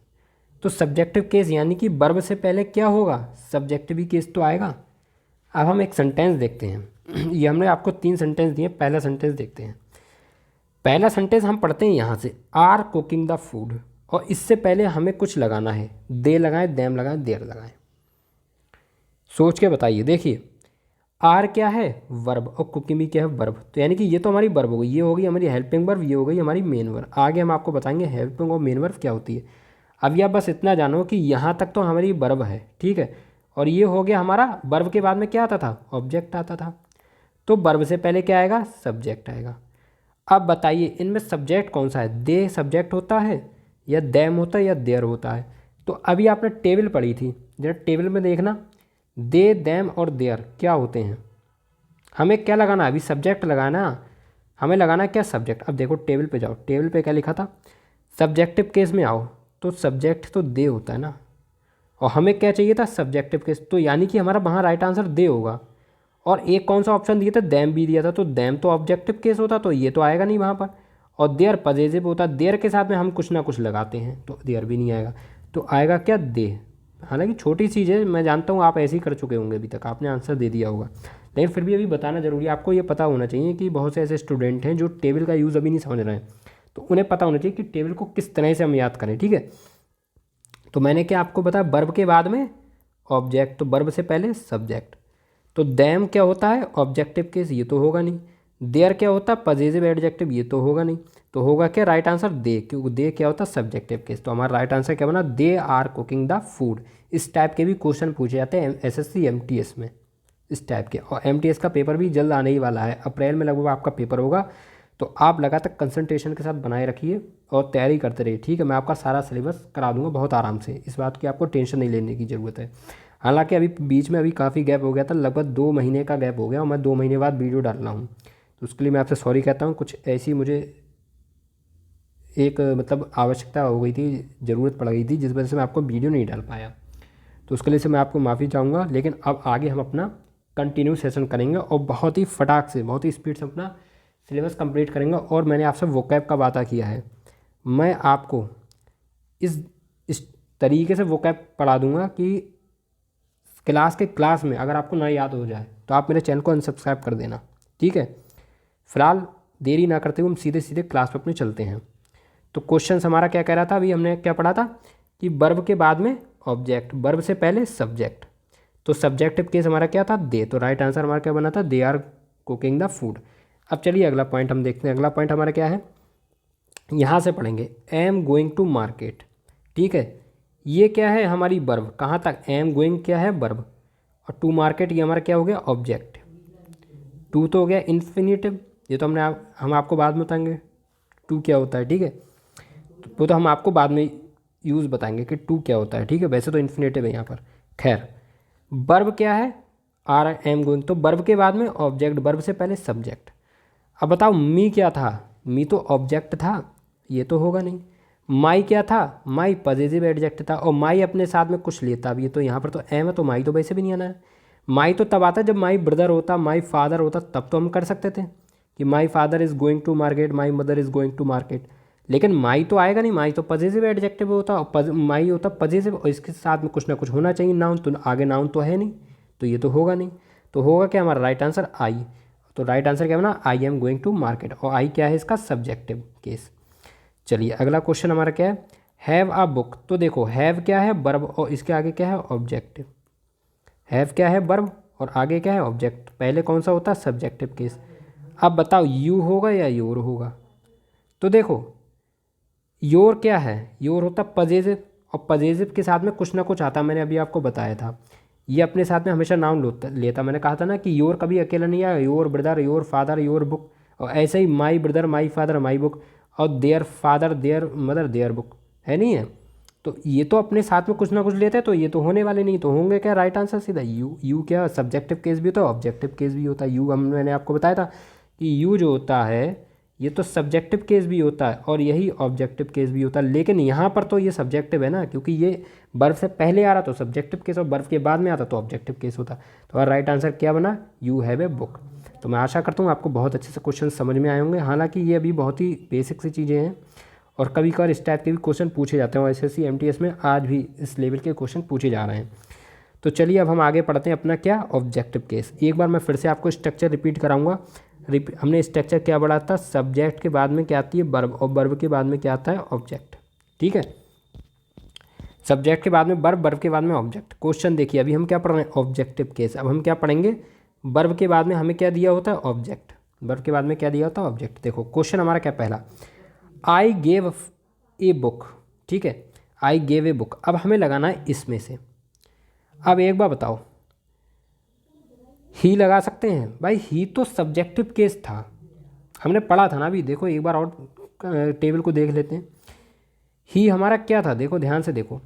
तो सब्जेक्टिव केस यानी कि वर्ब से पहले क्या होगा, सब्जेक्टिव केस तो आएगा। अब हम एक सेंटेंस देखते हैं। ये हमने आपको 3 सेंटेंस दिए, पहला सेंटेंस देखते हैं। पहला सेंटेंस हम पढ़ते हैं यहाँ से, आर कुकिंग द फूड, और इससे पहले हमें कुछ लगाना है, दे लगाएं, दैम लगाएं, देर लगाएं। सोच के बताइए। देखिए, आर क्या है, वर्ब, और कुकिंग भी क्या है, वर्ब। तो यानी कि ये तो हमारी वर्ब हो गई, ये होगी हमारी हेल्पिंग वर्ब, ये हो गई हमारी मेन वर्ब। आगे हम आपको बताएंगे हेल्पिंग और मेन वर्ब क्या होती है। अभी आप बस इतना जानो कि यहाँ तक तो हमारी वर्ब है, ठीक है। और ये हो गया हमारा, वर्ब के बाद में क्या आता था, ऑब्जेक्ट आता था। तो वर्ब से पहले क्या आएगा, सब्जेक्ट आएगा। अब बताइए इनमें सब्जेक्ट कौन सा है, दे सब्जेक्ट होता है, या दैम होता है, या देयर होता है। तो अभी आपने टेबल पढ़ी थी, जरा टेबल में देखना, दे दैम और देयर क्या होते हैं। हमें क्या लगाना, अभी सब्जेक्ट लगाना, हमें लगाना क्या, सब्जेक्ट। अब देखो टेबल पे जाओ, टेबल पे क्या लिखा था, सब्जेक्टिव केस में आओ, तो सब्जेक्ट तो दे होता है ना, और हमें क्या चाहिए था, सब्जेक्टिव केस। तो यानी कि हमारा वहाँ राइट आंसर दे होगा। और एक कौन सा ऑप्शन दिया था, दैम भी दिया था, तो दैम तो ऑब्जेक्टिव केस होता, तो ये तो आएगा नहीं वहाँ पर। और देयर पजेसिव होता, देयर के साथ में हम कुछ ना कुछ लगाते हैं, तो देयर भी नहीं आएगा। तो आएगा क्या, दे। हालांकि छोटी चीज़ है, मैं जानता हूँ आप ऐसे ही कर चुके होंगे, अभी तक आपने आंसर दे दिया होगा, लेकिन फिर भी अभी बताना जरूरी है। आपको ये पता होना चाहिए कि बहुत से ऐसे स्टूडेंट हैं जो टेबल का यूज़ अभी नहीं समझ रहे हैं। तो उन्हें पता होना चाहिए कि टेबल को किस तरह से हम याद करें, ठीक है। तो मैंने क्या आपको बताया, वर्ब के बाद में ऑब्जेक्ट, तो वर्ब से पहले सब्जेक्ट। तो देम क्या होता है, ऑब्जेक्टिव केस, ये तो होगा नहीं। देयर क्या होता है, पजेसिव एडजेक्टिव, ये तो होगा नहीं। तो होगा क्या, राइट आंसर दे, क्योंकि दे क्या होता है, सब्जेक्टिव केस। तो हमारा राइट आंसर क्या बना, they are cooking the food. इस टाइप के भी क्वेश्चन पूछे जाते हैं एसएससी एमटीएस में, इस टाइप के। और एमटीएस का पेपर भी जल्द आने ही वाला है, अप्रैल में लगभग आपका पेपर होगा। तो आप लगातार कंसंट्रेशन के साथ बनाए रखिए और तैयारी करते रहिए, ठीक है। मैं आपका सारा सिलेबस करा दूंगा बहुत आराम से, इस बात की आपको टेंशन नहीं लेने की ज़रूरत है। हालांकि अभी बीच में अभी काफ़ी गैप हो गया था, लगभग 2 महीने का गैप हो गया और मैं 2 महीने बाद वीडियो डाल रहा हूँ, तो उसके लिए मैं आपसे सॉरी कहता हूँ। कुछ ऐसी मुझे एक मतलब आवश्यकता हो गई थी, ज़रूरत पड़ गई थी, जिस वजह से मैं आपको वीडियो नहीं डाल पाया, तो उसके लिए से मैं आपको माफ़ी चाहूँगा। लेकिन अब आगे हम अपना कंटिन्यू सेशन करेंगे और बहुत ही फटाक से, बहुत ही स्पीड से अपना सिलेबस कंप्लीट करेंगे। और मैंने आपसे वोकैब का वादा किया है, मैं आपको इस तरीके से वोकैब पढ़ा दूंगा कि क्लास में अगर आपको ना याद हो जाए तो आप मेरे चैनल को अनसब्सक्राइब कर देना, ठीक है। फिलहाल देरी ना करते हुए हम सीधे सीधे क्लास पर अपने चलते हैं। तो क्वेश्चन हमारा क्या कह रहा था, अभी हमने क्या पढ़ा था कि वर्ब के बाद में ऑब्जेक्ट, वर्ब से पहले सब्जेक्ट। तो सब्जेक्टिव केस हमारा क्या था, दे। तो राइट आंसर हमारा क्या बना था, they are cooking the food. अब चलिए अगला पॉइंट हम देखते हैं। अगला पॉइंट हमारा क्या है, यहाँ से पढ़ेंगे, एम गोइंग टू मार्केट, ठीक है। ये क्या है, हमारी वर्ब। कहाँ तक, एम गोइंग क्या है, वर्ब, और टू मार्केट ये हमारा क्या हो गया, ऑब्जेक्ट। टू तो हो गया इन्फिनिटिव, ये तो हम आपको बाद में बताएंगे टू क्या होता है, ठीक है। तो वो तो हम आपको बाद में यूज़ बताएंगे कि टू क्या होता है, ठीक है। वैसे तो इन्फिनिटिव है यहाँ पर। खैर, वर्ब क्या है, आर एम गोइंग, तो वर्ब के बाद में ऑब्जेक्ट, वर्ब से पहले सब्जेक्ट। अब बताओ मी क्या था, मी तो ऑब्जेक्ट था, ये तो होगा नहीं। माई क्या था, माई पजेसिव एडजेक्ट था, और माई अपने साथ में कुछ लेता भी है, तो यहाँ पर तो एम है, तो माई तो वैसे भी नहीं आना है। माई तो तब आता जब माई ब्रदर होता, माई फादर होता, तब तो हम कर सकते थे कि my father is going to market, my mother is going to market. लेकिन माई तो आएगा नहीं, माई तो पजेसिव एडजेक्टिव होता, और माई होता पजेसिव, और इसके साथ में कुछ ना कुछ होना चाहिए, नाउन। तो आगे नाउन तो है नहीं, तो ये तो होगा नहीं। तो होगा क्या, हमारा राइट आंसर आई। तो राइट आंसर क्या बना, I am going to market, और आई क्या है, इसका सब्जेक्टिव केस। चलिए अगला क्वेश्चन हमारा क्या है, हैव अ बुक। तो देखो हैव क्या है, वर्ब, और इसके आगे क्या है, ऑब्जेक्टिव। हैव क्या है, वर्ब, और आगे क्या है, ऑब्जेक्ट। पहले कौन सा होता है, सब्जेक्टिव केस। अब बताओ यू होगा या योर होगा। तो देखो योर क्या है, योर होता पजेसिव, और पजेसिव के साथ में कुछ ना कुछ आता, मैंने अभी आपको बताया था। ये अपने साथ में हमेशा नाउन लेता। मैंने कहा था ना कि योर कभी अकेला नहीं आया, your brother, your father, your book, और ऐसे ही my brother, my father, my book, और their father, their mother, their book, है नहीं है। तो ये तो अपने साथ में कुछ ना कुछ लेते हैं, तो ये तो होने वाले नहीं, तो होंगे क्या, राइट आंसर सीधा यू। यू क्या, सब्जेक्टिव केस भी होता है, ऑब्जेक्टिव केस भी होता है। यू मैंने आपको बताया था कि यू जो होता है ये तो सब्जेक्टिव केस भी होता है और यही ऑब्जेक्टिव केस भी होता है। लेकिन यहाँ पर तो ये सब्जेक्टिव है ना, क्योंकि ये वर्ब से पहले आ रहा तो सब्जेक्टिव केस, और वर्ब के बाद में आता तो ऑब्जेक्टिव केस होता। तो राइट आंसर क्या बना, यू हैव ए बुक। तो मैं आशा करता हूँ आपको बहुत अच्छे से क्वेश्चन समझ में आए होंगे। हालांकि ये अभी बहुत ही बेसिक सी चीज़ें हैं, और कभी कभार इस टाइप के भी क्वेश्चन पूछे जाते हैं, और एसएससी एमटीएस में आज भी इस लेवल के क्वेश्चन पूछे जा रहे हैं। तो चलिए अब हम आगे पढ़ते हैं अपना क्या, ऑब्जेक्टिव केस। एक बार मैं फिर से आपको स्ट्रक्चर रिपीट कराऊंगा। हमने स्ट्रक्चर क्या पढ़ा था, सब्जेक्ट के बाद में क्या आती है, वर्ब, और वर्ब के बाद में क्या आता है, ऑब्जेक्ट, ठीक है। सब्जेक्ट के बाद में वर्ब, वर्ब के बाद में ऑब्जेक्ट। क्वेश्चन देखिए, अभी हम क्या पढ़ रहे हैं, ऑब्जेक्टिव केस। अब हम क्या पढ़ेंगे, वर्ब के बाद में हमें क्या दिया होता है, ऑब्जेक्ट। वर्ब के बाद में क्या दिया होता है, ऑब्जेक्ट। देखो क्वेश्चन हमारा क्या, पहला, आई गेव ए बुक, ठीक है। आई गेव ए बुक, अब हमें लगाना है इसमें से। अब एक बार बताओ, ही लगा सकते हैं भाई, ही तो सब्जेक्टिव केस था, हमने पढ़ा था ना अभी। देखो एक बार और टेबल को देख लेते हैं। ही हमारा क्या था, देखो ध्यान से देखो,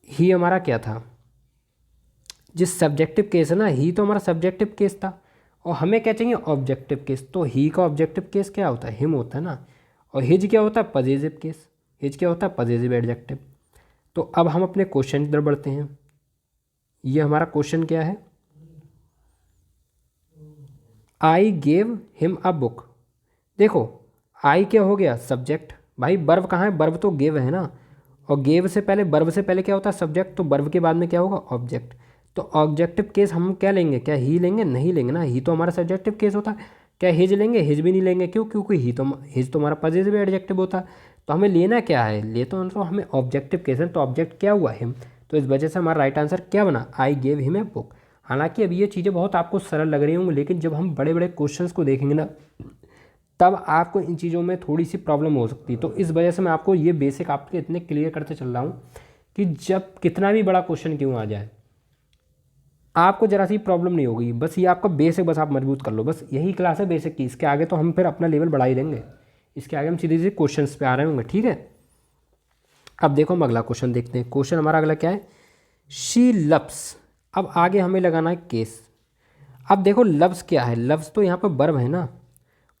ही हमारा क्या था, जिस सब्जेक्टिव केस है ना, ही तो हमारा सब्जेक्टिव केस था, और हमें क्या चाहिए, ऑब्जेक्टिव केस। तो ही का ऑब्जेक्टिव केस क्या होता है, हिम होता है ना। और हिज क्या होता है, पजेसिव केस। हिज क्या होता है, पजेसिव एडजेक्टिव। तो अब हम अपने क्वेश्चन की तरफ बढ़ते हैं। ये हमारा क्वेश्चन क्या है, I gave him a book. देखो आई क्या हो गया, सब्जेक्ट। भाई वर्ब कहाँ है, वर्ब तो गेव है ना, और गेव से पहले, वर्ब से पहले क्या होता है, सब्जेक्ट। तो वर्ब के बाद में क्या होगा, ऑब्जेक्ट। तो ऑब्जेक्टिव केस हम क्या लेंगे, क्या ही लेंगे, नहीं लेंगे ना, ही तो हमारा सब्जेक्टिव केस होता है। क्या हिज लेंगे? हिज भी नहीं लेंगे। क्यों? क्योंकि हिज तो हमारा पजेसिव एडजेक्टिव होता है। तो हमें लेना क्या है? ले तो मतलब हमें ऑब्जेक्टिव केस है, तो ऑब्जेक्ट क्या हुआ? हिम। तो इस वजह से हमारा राइट आंसर क्या बना? I gave him a book. हालांकि अब ये चीज़ें बहुत आपको सरल लग रही होंगी, लेकिन जब हम बड़े बड़े क्वेश्चंस को देखेंगे ना, तब आपको इन चीज़ों में थोड़ी सी प्रॉब्लम हो सकती है। तो इस वजह से मैं आपको ये बेसिक आपके इतने क्लियर करते चल रहा हूँ कि जब कितना भी बड़ा क्वेश्चन क्यों आ जाए, आपको जरा सी प्रॉब्लम नहीं होगी। बस ये आपका बेसिक बस आप मजबूत कर लो। बस यही क्लास है बेसिक की। इसके आगे तो हम फिर अपना लेवल बढ़ा ही देंगे। इसके आगे हम सीधे सीधे क्वेश्चंस पे आ रहे होंगे, ठीक है। अब देखो हम अगला क्वेश्चन देखते हैं। क्वेश्चन हमारा अगला क्या है? She loves. अब आगे हमें लगाना है केस। अब देखो लव्स क्या है? लव्स तो यहाँ पर वर्ब है ना,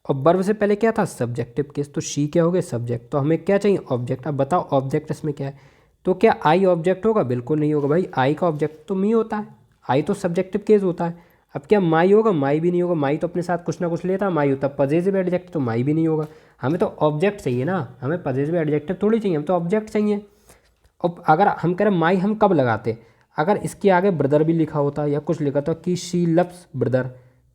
और वर्ब से पहले क्या था? Subjective case. तो शी क्या हो गया? सब्जेक्ट। तो हमें क्या चाहिए? ऑब्जेक्ट। अब बताओ ऑब्जेक्ट इसमें क्या है? तो क्या आई ऑब्जेक्ट होगा? बिल्कुल नहीं होगा भाई। आई का ऑब्जेक्ट तो मी होता है। आई तो सब्जेक्टिव केस होता है। अब क्या माई होगा? माई भी नहीं होगा। माई तो अपने साथ कुछ ना कुछ लेता है। माई होता है पजेसिव एडजेक्टिव, तो माई भी नहीं होगा। हमें तो ऑब्जेक्ट चाहिए ना, हमें पजेसिव एडजेक्टिव थोड़ी चाहिए, हमें तो ऑब्जेक्ट चाहिए। अब अगर हम कह रहे हैं माई, हम कब लगाते? अगर इसके आगे ब्रदर भी लिखा होता या कुछ लिखा था कि शी लव्स ब्रदर,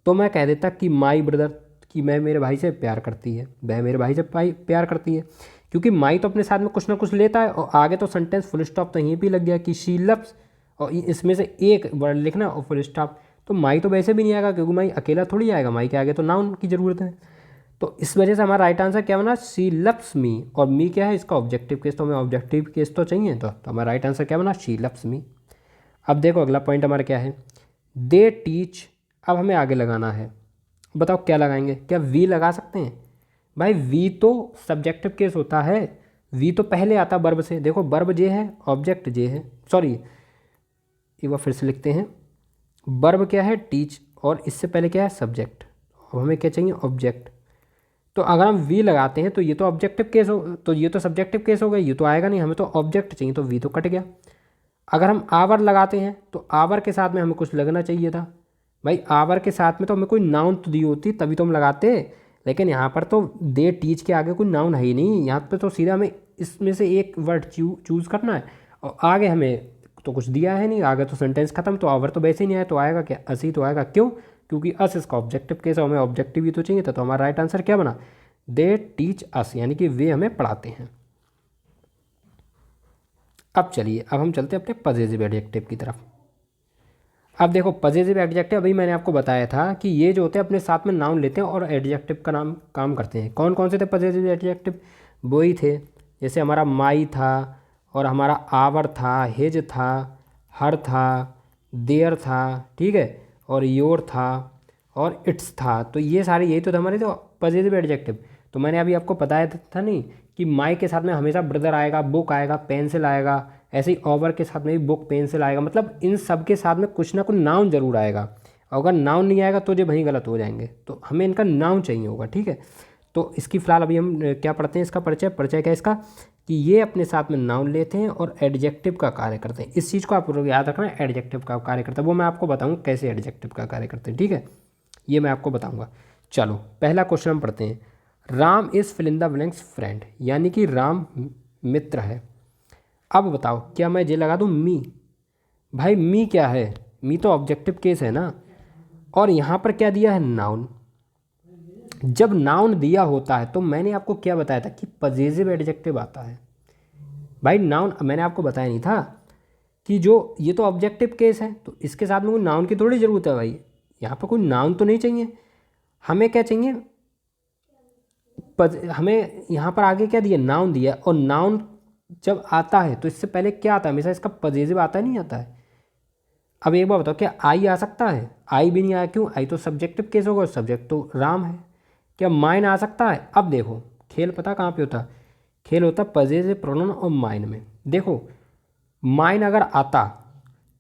तो मैं कह देता कि माई ब्रदर, कि मैं मेरे भाई से प्यार करती है, वह मेरे भाई से प्यार करती है। क्योंकि माई तो अपने साथ में कुछ ना कुछ लेता है, और आगे तो सेंटेंस फुल स्टॉप तो यहीं भी लग गया कि शी लव्स, और इसमें से एक वर्ड लिखना और फुल स्टॉप। तो माई तो वैसे भी नहीं आएगा, क्योंकि माई अकेला थोड़ी आएगा, माई के आगे तो नाउन की ज़रूरत है। तो इस वजह से हमारा राइट आंसर क्या बना? She loves me. और मी क्या है? इसका ऑब्जेक्टिव केस, तो हमें ऑब्जेक्टिव केस तो चाहिए। तो हमारा राइट आंसर क्या बना? She loves me. अब देखो अगला पॉइंट हमारा क्या है? They teach. अब हमें आगे लगाना है। बताओ क्या लगाएंगे? क्या वी लगा सकते हैं? भाई वी तो सब्जेक्टिव केस होता है। वी तो पहले आता वर्ब से। देखो वर्ब जे है, ऑब्जेक्ट जे है। सॉरी, एक बार फिर से लिखते हैं। वर्ब क्या है? टीच, और इससे पहले क्या है? सब्जेक्ट। अब हमें क्या चाहिए? ऑब्जेक्ट। तो अगर हम वी लगाते हैं तो ये तो ऑब्जेक्टिव केस हो, तो ये तो सब्जेक्टिव केस हो गया, ये तो आएगा नहीं। हमें तो ऑब्जेक्ट चाहिए, तो वी तो कट गया। अगर हम आवर लगाते हैं तो आवर के साथ में हमें कुछ लगना चाहिए था। भाई आवर के साथ में तो हमें कोई नाउन तो दी होती, तभी तो हम लगाते। लेकिन यहाँ पर तो दे टीच के आगे कोई नाउन है ही नहीं। यहाँ पे तो सीधा हमें इसमें से एक वर्ड चूज़ करना है, और आगे हमें तो कुछ दिया है नहीं। आगे तो सेंटेंस खत्म, तो आवर तो वैसे ही नहीं आया, तो आएगा क्या? अस ही तो आएगा। क्यों? क्योंकि अस इसका ऑब्जेक्टिव केस है, हमें ऑब्जेक्टिव ही तो चाहिए था। तो हमारा राइट आंसर क्या बना? दे टीच अस, यानी कि वे हमें पढ़ाते हैं। अब चलिए, अब हम चलते हैं अपने पजेसिव एडजेक्टिव की तरफ। अब देखो पजेसिव एडजेक्टिव, अभी मैंने आपको बताया था कि ये जो होते हैं अपने साथ में नाउन लेते हैं और एडजेक्टिव का नाम काम करते हैं। कौन कौन से थे पजेसिव एडजेक्टिव? वो ही थे, जैसे हमारा माई था, और हमारा आवर था, हिज था, हर था, देयर था, ठीक है, और योर था, और इट्स था। तो ये सारे यही तो थे हमारे तो पजेसिव एडजेक्टिव। तो मैंने अभी आपको बताया था नहीं कि माई के साथ में हमेशा ब्रदर आएगा, बुक आएगा, पेंसिल आएगा। ऐसे ही ओवर के साथ में भी बुक, पेंसिल आएगा। मतलब इन सब के साथ में कुछ ना कुछ नाउन जरूर आएगा। अगर नाउन नहीं आएगा तो जो वहीं गलत हो जाएंगे। तो हमें इनका नाउन चाहिए होगा, ठीक है। तो इसकी फ़िलहाल अभी हम क्या पढ़ते हैं? इसका परिचय क्या है इसका? कि ये अपने साथ में नाउन लेते हैं और एडजेक्टिव का कार्य करते हैं। इस चीज़ को आप लोग याद रखना, एडजेक्टिव का कार्य करता है। वो मैं आपको बताऊँगा कैसे एडजेक्टिव का कार्य करते हैं, ठीक है। ये मैं आपको बताऊँगा। चलो पहला क्वेश्चन हम पढ़ते हैं। Ram is fill in the blanks friend, यानी कि राम मित्र है। अब बताओ क्या मैं जे लगा दूँ? मी। भाई मी क्या है? मी तो ऑब्जेक्टिव केस है ना, और यहाँ पर क्या दिया है? नाउन। जब नाउन दिया होता है तो मैंने आपको क्या बताया था कि पजेसिव एडजेक्टिव आता है। भाई नाउन मैंने आपको बताया नहीं था कि जो ये तो ऑब्जेक्टिव केस है, तो इसके साथ में कोई नाउन की थोड़ी ज़रूरत है। भाई यहाँ पर कोई नाउन तो नहीं चाहिए। हमें क्या चाहिए? हमें यहाँ पर आगे क्या दिया? नाउन दिया। और नाउन जब आता है तो इससे पहले क्या आता है? हमेशा इसका पजेसिव आता है, नहीं आता है। अब एक बार बताओ, क्या आई आ सकता है? आई भी नहीं आया। क्यों? आई तो सब्जेक्टिव केस होगा, और सब्जेक्ट तो राम है। क्या माइन आ सकता है? अब देखो खेल पता कहाँ पे होता? खेल होता पजेसिव प्रोनाउन और माइन में। देखो माइन अगर आता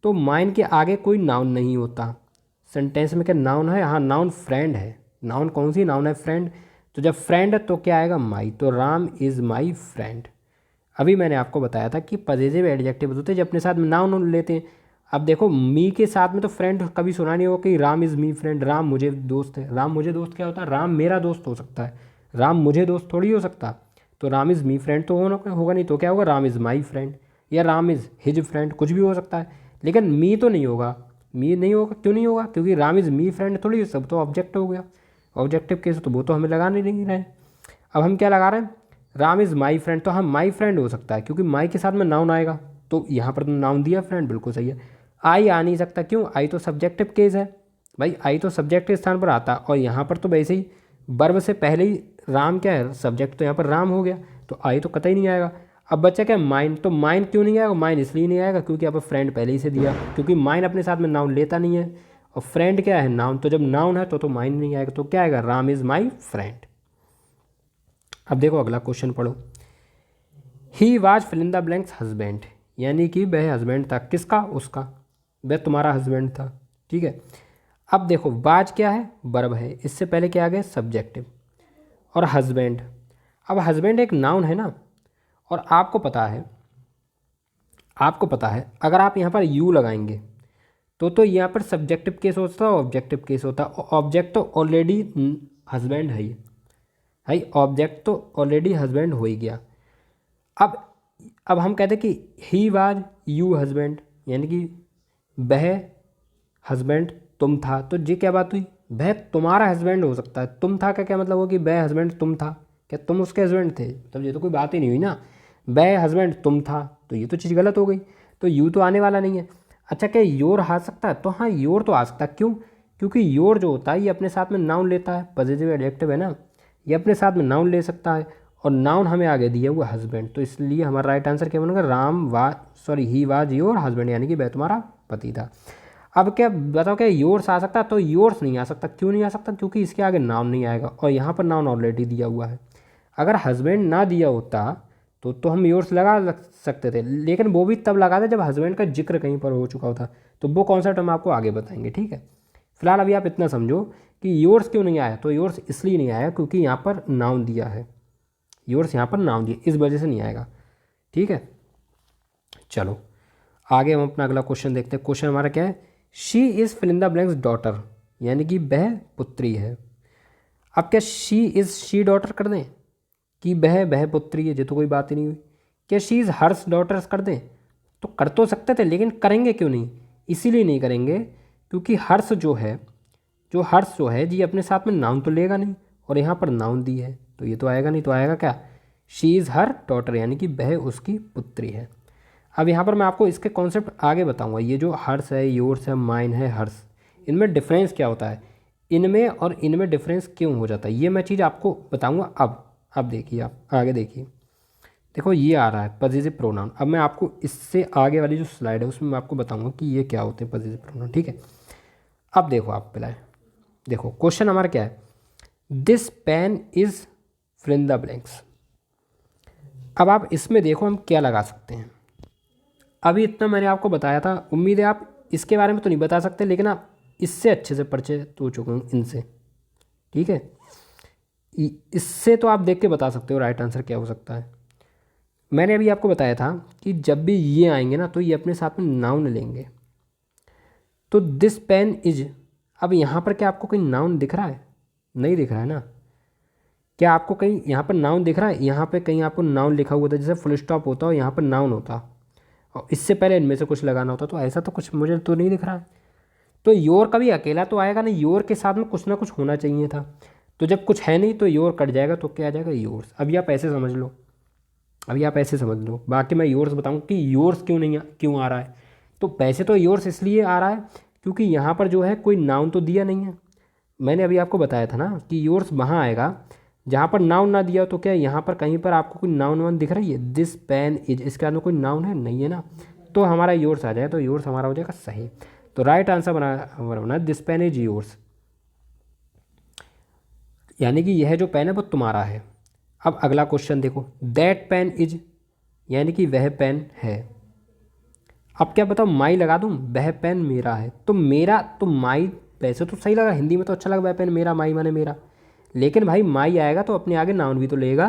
तो माइन के आगे कोई नाउन नहीं होता। सेंटेंस में क्या नाउन है? हाँ नाउन फ्रेंड है। नाउन कौन सी? नाउन है फ्रेंड। तो जब फ्रेंड तो क्या आएगा? माई। तो राम इज़ माई फ्रेंड। अभी मैंने आपको बताया था कि पजेसिव एडजेक्टिव होते हैं जब अपने साथ में नाउन लेते हैं। अब देखो मी के साथ में तो फ्रेंड कभी सुना नहीं होगा कि Ram is me friend, Ram मुझे दोस्त है। राम मुझे दोस्त क्या होता है? राम मेरा दोस्त हो सकता है, राम मुझे दोस्त थोड़ी हो सकता। तो राम इज़ मी फ्रेंड तो होगा नहीं, तो क्या होगा? राम इज़ माई फ्रेंड, या राम इज़ हिज फ्रेंड, कुछ भी हो सकता है। लेकिन मी तो नहीं होगा। मी नहीं होगा। क्यों नहीं होगा? क्योंकि राम इज़ मी फ्रेंड थोड़ी, सब तो ऑब्जेक्ट हो गया। ऑब्जेक्टिव केस तो वो तो हमें लगा नहीं रहे हैं। अब हम क्या लगा रहे हैं, राम इज़ माई फ्रेंड, तो हम माई फ्रेंड हो सकता है क्योंकि माई के साथ में नाउन आएगा, तो यहाँ पर तो नाउन दिया फ्रेंड, बिल्कुल सही है। आई आ नहीं सकता, क्यों, आई तो सब्जेक्टिव केस है भाई, आई तो सब्जेक्ट के स्थान पर आता, और यहाँ पर तो वैसे ही वर्ब से पहले ही राम क्या है, सब्जेक्ट तो यहाँ पर राम हो गया, तो आई तो कतई नहीं आएगा। अब बच्चा क्या, माइन, तो माइन क्यों नहीं आएगा, माइन इसलिए नहीं आएगा क्योंकि यहाँ पर फ्रेंड पहले ही से दिया, क्योंकि माइन अपने साथ में नाउन लेता नहीं है, और फ्रेंड क्या है, नाउन, तो जब नाउन है तो माइन नहीं आएगा, तो क्या आएगा, राम इज़ माई फ्रेंड। अब देखो अगला क्वेश्चन पढ़ो। He was fill in the blanks husband, यानी कि वह हस्बैंड था, किसका, उसका, वह तुम्हारा हस्बैंड था, ठीक है। अब देखो वाज क्या है, वर्ब है, इससे पहले क्या आ गया, सब्जेक्टिव, और हस्बैंड। अब हस्बैंड एक नाउन है ना, और आपको पता है अगर आप यहाँ पर यू लगाएंगे तो यहाँ पर सब्जेक्टिव केस होता है, ऑब्जेक्टिव केस होता है, ऑब्जेक्ट तो ऑलरेडी हस्बैंड है ही, भाई ऑब्जेक्ट तो ऑलरेडी हस्बैंड हो ही गया। अब अब हम कहते हैं कि ही वाज यू हस्बैंड, यानी कि वह हस्बैंड तुम था, तो ये क्या बात हुई, वह तुम्हारा हस्बैंड हो सकता है, तुम था का क्या मतलब हो कि वह हस्बैंड तुम था, क्या तुम उसके हस्बैंड थे, तब ये तो कोई बात ही नहीं हुई ना, वह हस्बैंड तुम था, तो ये तो चीज़ गलत हो गई, तो यू तो आने वाला नहीं है। अच्छा क्या योर आ सकता है, तो हाँ योर तो आ सकता है, क्यों, क्योंकि योर जो होता है ये अपने साथ में नाउन लेता है, पॉजिटिव एडजेक्टिव है ना, ये अपने साथ में नाउन ले सकता है, और नाउन हमें आगे दिया हुआ हस्बैंड, तो इसलिए हमारा राइट आंसर क्या बनेगा, ही वाज योर हस्बैंड, यानी कि वह तुम्हारा पति था। अब क्या बताओ, क्या योर्स आ सकता है, तो योर्स नहीं आ सकता, क्यों नहीं आ सकता, क्योंकि इसके आगे नाउन नहीं आएगा, और यहाँ पर नाउन ऑलरेडी दिया हुआ है। अगर हस्बैंड ना दिया होता तो हम योर्स लगा सकते थे, लेकिन वो भी तब लगाते जब हस्बैंड का जिक्र कहीं पर हो चुका होता, तो वो कॉन्सेप्ट हम आपको आगे बताएंगे, ठीक है। फिलहाल अभी आप इतना समझो कि योर्स क्यों नहीं आया, तो योर्स इसलिए नहीं आया क्योंकि यहाँ पर नाउन दिया है, योर्स यहाँ पर नाउन दिया, इस वजह से नहीं आएगा, ठीक है। चलो आगे हम अपना अगला क्वेश्चन देखते हैं। क्वेश्चन हमारा क्या है, she is fill in the blanks daughter, यानी कि वह पुत्री है। अब क्या शी डॉटर कर दें कि वह पुत्री है, ये तो कोई बात ही नहीं हुई। क्या शी इज़ हर्स डॉटर्स कर दें, तो कर तो सकते थे, लेकिन करेंगे क्यों नहीं, इसीलिए नहीं करेंगे क्योंकि हर्स जो है जी अपने साथ में नाउन तो लेगा नहीं, और यहाँ पर नाउन दी है, तो ये तो आएगा नहीं, तो आएगा क्या, शी इज़ हर डॉटर, यानी कि वह उसकी पुत्री है। अब यहाँ पर मैं आपको इसके कॉन्सेप्ट आगे बताऊँगा, ये जो हर्स है, योर्स है, माइन है, हर्स, इनमें डिफरेंस क्या होता है, इनमें और इनमें डिफरेंस क्यों हो जाता है, ये मैं चीज़ आपको बताऊँगा। अब देखिए, आप आगे देखिए, देखो ये आ रहा है पॉजिटिव प्रोनाउन। अब मैं आपको इससे आगे वाली जो स्लाइड है उसमें मैं आपको बताऊंगा कि ये क्या होते हैं पॉजिटिव प्रोनाउन, ठीक है। अब देखो आप पहले देखो क्वेश्चन हमारा क्या है, this pen is fill in the blanks. अब आप इसमें देखो हम क्या लगा सकते हैं, अभी इतना मैंने आपको बताया था, उम्मीद है आप इसके बारे में तो नहीं बता सकते, लेकिन आप इससे अच्छे से परिचय हो चुके हैं इनसे, ठीक है। इससे तो आप देख के बता सकते हो राइट आंसर क्या हो सकता है। मैंने अभी आपको बताया था कि जब भी ये आएंगे ना तो ये अपने साथ में नाउन लेंगे, तो दिस पेन इज, अब यहाँ पर क्या आपको कहीं नाउन दिख रहा है, नहीं दिख रहा है ना, क्या आपको कहीं यहाँ पर नाउन दिख रहा है, यहाँ पे कहीं आपको नाउन लिखा हुआ था, जैसे फुल स्टॉप होता और यहाँ पर नाउन होता और इससे पहले इनमें से कुछ लगाना होता, तो ऐसा तो कुछ मुझे तो नहीं दिख रहा है। तो योर कभी अकेला तो आएगा नहीं, योर के साथ में कुछ ना कुछ होना चाहिए था, तो जब कुछ है नहीं तो योर कट जाएगा, तो क्या आ जाएगा, योर्स। अभी आप ऐसे समझ लो, बाकी मैं योर्स बताऊँ कि योर्स क्यों आ रहा है। तो वैसे तो योर्स इसलिए आ रहा है क्योंकि यहाँ पर जो है कोई नाउन तो दिया नहीं है, मैंने अभी आपको बताया था ना कि योर्स वहाँ आएगा जहाँ पर नाउन ना दिया हो, तो क्या यहाँ पर कहीं पर आपको कोई नाउन वाउन दिख रही है, दिस पेन इज, इसके बाद में कोई नाउन है नहीं है ना, तो हमारा योर्स आ जाए, तो योर्स हमारा हो जाएगा सही। तो राइट आंसर बना दिस पेन इज योर्स, यानी कि यह जो पेन है वो तुम्हारा है। अब अगला क्वेश्चन देखो, दैट पेन इज, यानी कि वह पेन है। अब क्या बताओ, माई लगा दूँ, वह पेन मेरा है, तो मेरा तो माई वैसे तो सही लगा, हिंदी में तो अच्छा लगा, वह पेन मेरा, माई माने मेरा, लेकिन भाई माई आएगा तो अपने आगे नाउन भी तो लेगा,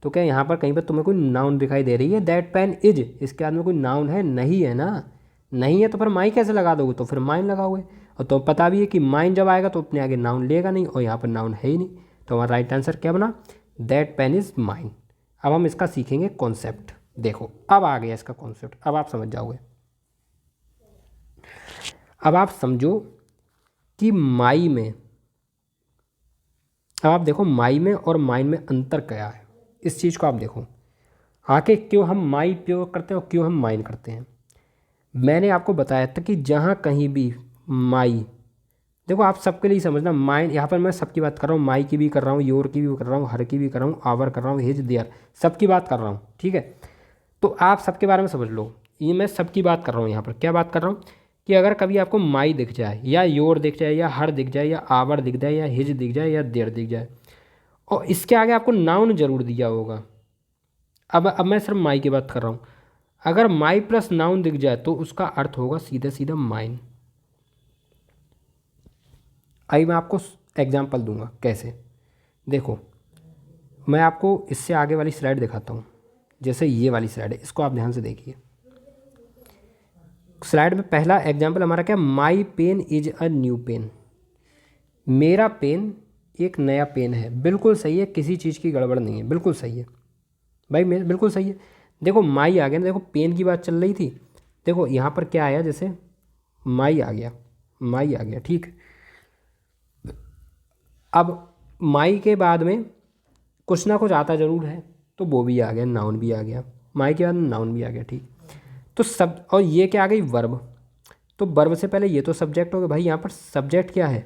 तो क्या यहाँ पर कहीं पर तुम्हें कोई नाउन दिखाई दे रही है, दैट पेन इज, इसके बाद में कोई नाउन है नहीं है ना, नहीं है तो फिर माई कैसे लगा दोगे, तो फिर माइन लगाओगे, और तो पता भी है कि माइन जब आएगा तो अपने आगे नाउन लेगा नहीं, और यहाँ पर नाउन है ही नहीं, तो हमारा राइट आंसर क्या बना, दैट पेन इज़ माइन। अब हम इसका सीखेंगे कॉन्सेप्ट, देखो अब आ गया इसका कॉन्सेप्ट, अब आप समझ जाओगे। अब आप समझो कि माई में अब आप देखो माई में और माइन में अंतर क्या है, इस चीज़ को आप देखो। आके क्यों हम माई प्रयोग करते हैं और क्यों हम माइन करते हैं। मैंने आपको बताया था कि जहाँ कहीं भी माई, देखो आप सबके लिए समझना, माइन यहाँ पर मैं सबकी बात कर रहा हूँ, माई की भी कर रहा हूँ, योर की भी कर रहा हूँ, हर की भी कर रहा हूँ, आवर कर रहा हूँ, हिज देयर, सबकी बात कर रहा हूँ, ठीक है। तो आप सबके बारे में समझ लो, ये मैं सबकी बात कर रहा हूँ। यहाँ पर क्या बात कर रहा हूँ कि अगर कभी आपको माई दिख जाए या योर दिख जाए या हर दिख जाए या आवर दिख जाए या हिज दिख जाए या देयर दिख जाए और इसके आगे आपको नाउन जरूर दिया होगा। अब मैं सिर्फ माई की बात कर रहा हूँ। अगर माई प्लस नाउन दिख जाए तो उसका अर्थ होगा सीधा सीधा माइन। आइए मैं आपको एग्जाम्पल दूंगा कैसे। देखो मैं आपको इससे आगे वाली स्लाइड दिखाता हूँ। जैसे ये वाली स्लाइड है, इसको आप ध्यान से देखिए। स्लाइड में पहला एग्जाम्पल हमारा क्या, my pen is a new pen. मेरा पेन एक नया पेन है, बिल्कुल सही है, किसी चीज़ की गड़बड़ नहीं है, बिल्कुल सही है भाई, मेरे बिल्कुल सही है। देखो माई आ गया ना, देखो पेन की बात चल रही थी, देखो यहाँ पर क्या आया, जैसे माई आ गया, माई आ गया, ठीक। अब माई के बाद में कुछ ना कुछ आता ज़रूर है, तो वो भी आ गया, नाउन भी आ गया, माई के बाद नाउन भी आ गया, ठीक। तो सब, और ये क्या आ गई, वर्ब। तो वर्ब से पहले ये तो सब्जेक्ट हो गया भाई, यहाँ पर सब्जेक्ट क्या है,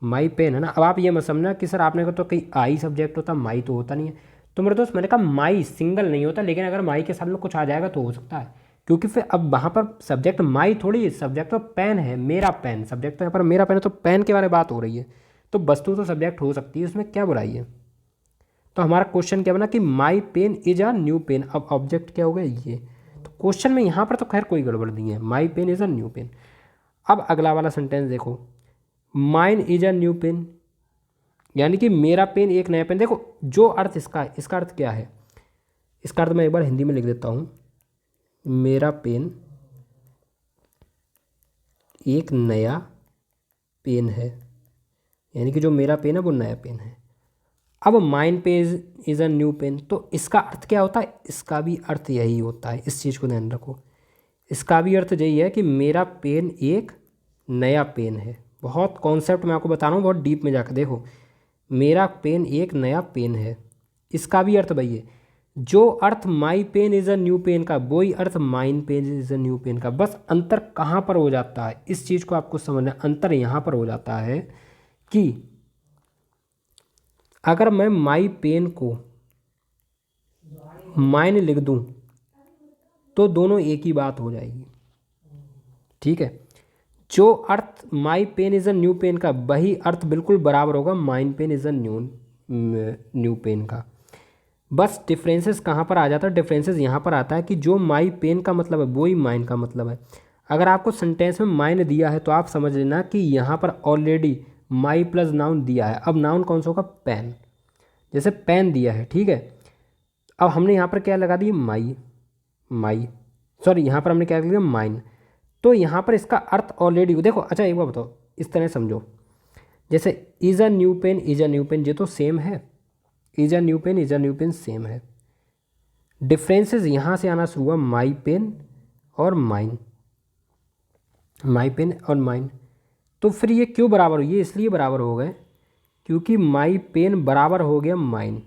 माई पेन है ना। अब आप ये मत समझना कि सर आपने कहा तो कहीं आई सब्जेक्ट होता, माई तो होता नहीं है। तो मेरे दोस्त मैंने कहा माई सिंगल नहीं होता, लेकिन अगर माई के साथ में कुछ आ जाएगा तो हो सकता है, क्योंकि फिर अब वहाँ पर सब्जेक्ट माई थोड़ी, सब्जेक्ट तो पेन है, मेरा पेन सब्जेक्ट, तो यहाँ पर मेरा पेन है तो पेन के बारे में बात हो रही है, तो वस्तु तो सब्जेक्ट हो सकती है, उसमें क्या बुराई है। तो हमारा क्वेश्चन क्या बना कि my pen is a new pen. अब ऑब्जेक्ट क्या हो गया ये, तो क्वेश्चन में यहाँ पर तो खैर कोई गड़बड़ नहीं है, my pen is a new pen. अब अगला वाला सेंटेंस देखो, mine is a new pen, यानी कि मेरा पेन एक नया पेन। देखो जो अर्थ इसका है, इसका अर्थ क्या है, इसका अर्थ मैं एक बार हिंदी में लिख देता हूँ, मेरा पेन एक नया पेन है, यानी कि जो मेरा पेन है वो नया पेन है। अब mine page is a new pen, तो इसका अर्थ क्या होता है, इसका भी अर्थ यही होता है, इस चीज़ को ध्यान रखो। इसका भी अर्थ यही है कि मेरा पेन एक नया पेन है। बहुत कॉन्सेप्ट मैं आपको बता रहा हूँ, बहुत डीप में जाकर देखो, मेरा पेन एक नया पेन है, इसका भी अर्थ वही है। जो अर्थ my pen is a new pen का, वही अर्थ mine pen is a new pen का। बस अंतर कहाँ पर हो जाता है, इस चीज़ को आपको समझना। अंतर यहाँ पर हो जाता है कि अगर मैं माई पेन को माइन लिख दूँ तो दोनों एक ही बात हो जाएगी, ठीक है। जो अर्थ my pen is a new pen का, वही अर्थ बिल्कुल बराबर होगा mine pen is a new pen का। बस डिफरेंसेस कहाँ पर आ जाता है, डिफरेंसेस यहाँ पर आता है कि जो माई पेन का मतलब है वही माइन का मतलब है। अगर आपको सेंटेंस में माइन दिया है तो आप समझ लेना कि यहाँ पर ऑलरेडी माई प्लस नाउन दिया है। अब नाउन कौन सा होगा, पेन, जैसे पेन दिया है, ठीक है। अब हमने यहाँ पर क्या लगा दी, माई, माई सॉरी यहाँ पर हमने क्या लिखा, माइन। तो यहाँ पर इसका अर्थ ऑलरेडी देखो। अच्छा एक बार बताओ, इस तरह समझो, जैसे is a new pen, is a new pen, ये तो सेम है, is a new pen, is a new pen same है। डिफरेंसेस यहाँ से आना शुरू हुआ, माई पेन और माइन, माई पेन और माइन। तो फिर ये क्यों बराबर हुई, ये इसलिए बराबर हो गए क्योंकि माई पेन बराबर हो गया माइन,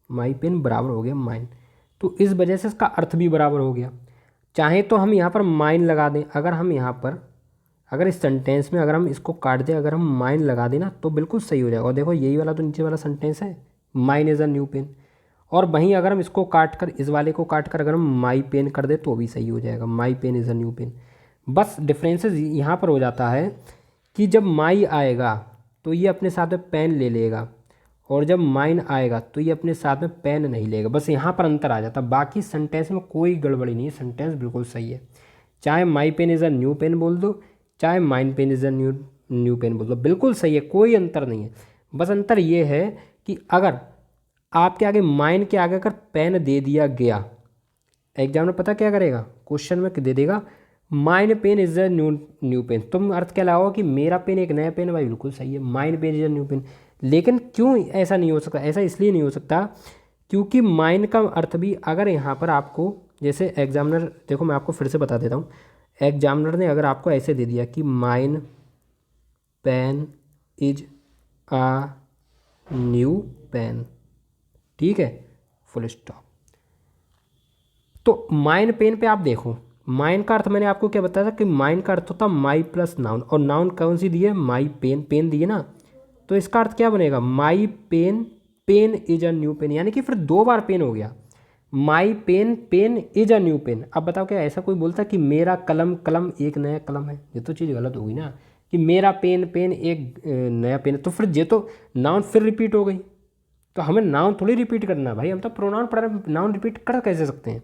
माई पेन बराबर हो गया माइन, तो इस वजह से इसका अर्थ भी बराबर हो गया। चाहे तो हम यहाँ पर माइन लगा दें, अगर हम यहाँ पर, अगर इस सेंटेंस में अगर हम इसको काट दें, अगर हम माइन लगा दें ना तो बिल्कुल सही हो जाएगा। और देखो यही वाला तो नीचे वाला सेंटेंस है, mine is a new pen. और वहीं अगर हम इसको काट कर, इस वाले को काट कर अगर हम माई पेन कर दे तो भी सही हो जाएगा, my pen is a new pen. बस डिफरेंसेस यहाँ पर हो जाता है कि जब माई आएगा तो ये अपने साथ में पेन ले लेगा, और जब माइन आएगा तो ये अपने साथ में पेन नहीं लेगा। बस यहाँ पर अंतर आ जाता, बाकी सेंटेंस में कोई गड़बड़ी नहीं है, सेंटेंस बिल्कुल सही है। चाहे my pen is a new pen बोल दो, चाहे mine pen is a new pen बोल दो, बिल्कुल सही है, कोई अंतर नहीं है। बस अंतर ये है कि अगर आपके आगे माइन के आगे अगर पेन दे दिया गया, एग्जामिनर पता क्या करेगा, क्वेश्चन में दे देगा mine pen is a new pen, तुम अर्थ क्या लगाओ कि मेरा पेन एक नया पेन है, भाई बिल्कुल सही है, mine pen is a new pen. लेकिन क्यों ऐसा नहीं हो सकता, ऐसा इसलिए नहीं हो सकता क्योंकि माइन का अर्थ भी अगर यहाँ पर आपको, जैसे एग्जामिनर, देखो मैं आपको फिर से बता देता हूँ, एग्जामिनर ने अगर आपको ऐसे दे दिया कि mine pen is a new pen, ठीक है, फुल स्टॉप। तो माइन पेन पे आप देखो, माइन का अर्थ मैंने आपको क्या बताया था कि माइन का अर्थ होता है माई प्लस नाउन, और नाउन कौन सी दी है, माई पेन, पेन दी है ना, तो इसका अर्थ क्या बनेगा, my pen, pen is a new pen, यानी कि फिर दो बार पेन हो गया। My pen, pen is a new pen. अब बताओ क्या ऐसा कोई बोलता कि मेरा कलम, कलम एक नया कलम है, ये तो चीज़ गलत होगी ना, कि मेरा पेन, पेन एक नया पेन है, तो फिर ये तो नाउन फिर रिपीट हो गई। तो हमें नाउन थोड़ी रिपीट करना है भाई, हम तो प्रोनाउन पढ़ रहे हैं, नाउन रिपीट कर कैसे सकते हैं।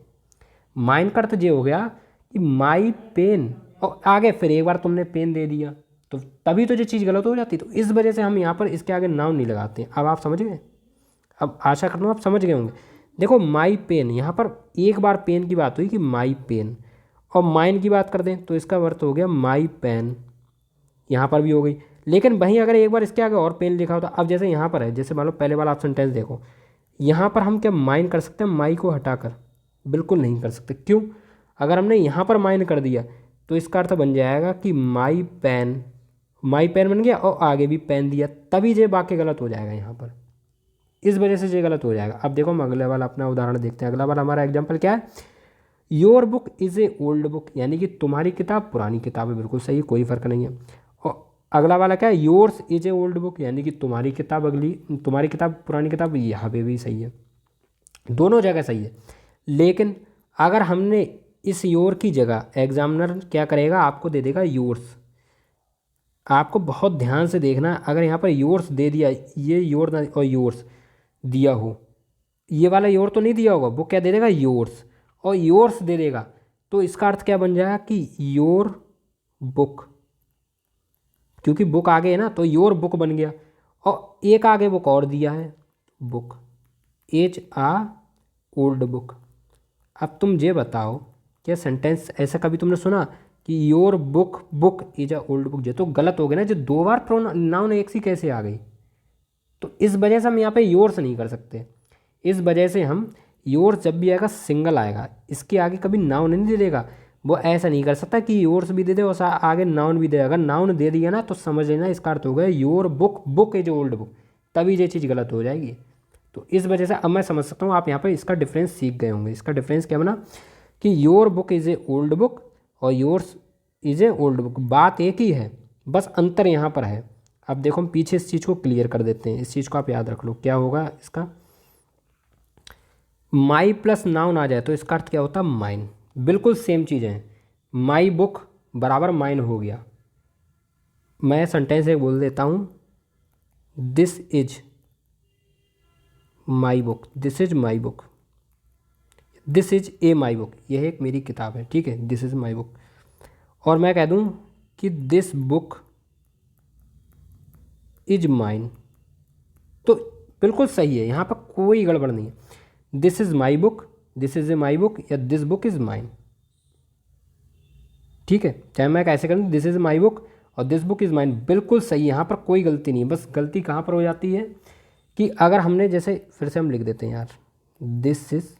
माइन का अर्थ ये हो गया कि माई पेन, और आगे फिर एक बार तुमने पेन दे दिया, तो तभी तो ये चीज़ गलत हो जाती। तो इस वजह से हम यहाँ पर इसके आगे नाउन नहीं लगाते हैं। अब आप समझ गए, अब आशा करता हूँ आप समझ गए होंगे। देखो माई पेन, यहाँ पर एक बार पेन की बात हुई कि माई पेन, और माइन की बात कर दें तो इसका अर्थ हो गया माई पेन, यहाँ पर भी हो गई। लेकिन वहीं अगर एक बार इसके आगे और पेन लिखा होता, अब जैसे यहाँ पर है, जैसे मान लो पहले वाला आप सेंटेंस देखो, यहाँ पर हम क्या माइन कर सकते हैं, माई को हटाकर, बिल्कुल नहीं कर सकते। क्यों, अगर हमने यहाँ पर माइन कर दिया तो इसका अर्थ बन जाएगा कि माई पेन, माई पेन बन गया और आगे भी पेन दिया, तभी ये वाक्य गलत हो जाएगा यहाँ पर, इस वजह से ये गलत हो जाएगा। अब देखो हम अगले वाला अपना उदाहरण देखते हैं। अगला वाला हमारा एग्जाम्पल क्या है, your book is a old book, यानी कि तुम्हारी किताब पुरानी किताब है, बिल्कुल सही, कोई फ़र्क नहीं है। और अगला वाला क्या है, yours is a old book, यानी कि तुम्हारी किताब अगली, तुम्हारी किताब पुरानी किताब, यहाँ पे भी सही है, दोनों जगह सही है। लेकिन अगर हमने इस योर की जगह, एग्जामिनर क्या करेगा, आपको दे देगा योर्स। आपको बहुत ध्यान से देखना है, अगर यहाँ पर योर्स दे दिया, ये योर ना और योर्स दिया हो, ये वाला योर तो नहीं दिया होगा, वो क्या दे देगा, योर्स, और योर्स दे देगा, तो इसका अर्थ क्या बन जाएगा कि योर बुक, क्योंकि बुक आगे है ना, तो योर बुक बन गया, और एक आगे बुक और दिया है, book is a old book. अब तुम ये बताओ, क्या सेंटेंस ऐसा कभी तुमने सुना कि your book, book is a old book, ये तो गलत हो गया ना, जो दो बार नाउन एक सी कैसे आ गई। तो इस वजह से हम यहाँ पे योर्स नहीं कर सकते, इस वजह से हम योर्स जब भी आएगा सिंगल आएगा, इसके आगे कभी नाउन नहीं दे देगा। वो ऐसा नहीं कर सकता कि योर्स भी दे दे और आगे नाउन भी दे, अगर नाउन दे दिया ना तो समझ लेना इसका अर्थ हो गया your book, book is old book, तभी ये चीज़ गलत हो जाएगी। तो इस वजह से अब मैं समझ सकता हूँ, आप यहाँ पर इसका डिफरेंस सीख गए होंगे। इसका डिफरेंस क्या बना कि your book is a old book और yours is a old book, बात एक ही है, बस अंतर यहाँ पर है। अब देखो हम पीछे इस चीज़ को क्लियर कर देते हैं, इस चीज़ को आप याद रख लो, क्या होगा इसका, माई प्लस नाउन आ जाए तो इसका अर्थ क्या होता है, माइन, बिल्कुल सेम चीज़ है। माई बुक बराबर माइन हो गया। मैं सेंटेंस एक बोल देता हूँ, this is my book, this is my book, this is a my book, यह एक मेरी किताब है, ठीक है, दिस इज माई बुक। और मैं कह दूँ कि दिस बुक इज माइन, तो बिल्कुल सही है, यहाँ पर कोई गड़बड़ नहीं है। This is my book, this is a my book, या दिस बुक इज़ माइन, ठीक है, चाहे मैं कैसे करूँ, दिस इज़ माई बुक और दिस बुक इज़ माइन, बिल्कुल सही, यहाँ पर कोई गलती नहीं है। बस गलती कहाँ पर हो जाती है कि अगर हमने जैसे, फिर से हम लिख देते हैं यार, दिस इज़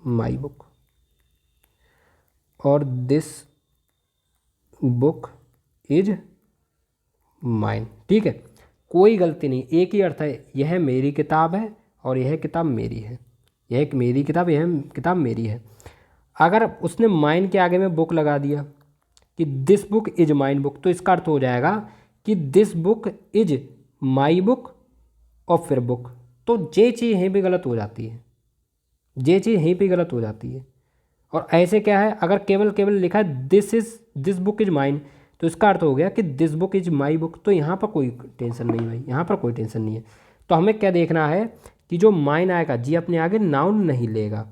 माई बुक और दिस बुक इज माइन, ठीक है, कोई गलती नहीं, एक ही अर्थ है, यह मेरी किताब है और यह किताब मेरी है, यह एक मेरी किताब, यह किताब मेरी है। अगर उसने माइन के आगे में बुक लगा दिया कि this book is mine book, तो इसका अर्थ हो जाएगा कि this book is my book और फिर बुक, तो ये चीज़ यहीं पे गलत हो जाती है, ये चीज़ यहीं पे गलत हो जाती है। और ऐसे क्या है, अगर केवल केवल लिखा है दिस बुक इज माइन, तो इसका अर्थ हो गया कि this book is my book, तो यहाँ पर कोई टेंशन नहीं भाई, यहाँ पर कोई टेंशन नहीं है। तो हमें क्या देखना है कि जो माइन आएगा जी अपने आगे नाउन नहीं लेगा,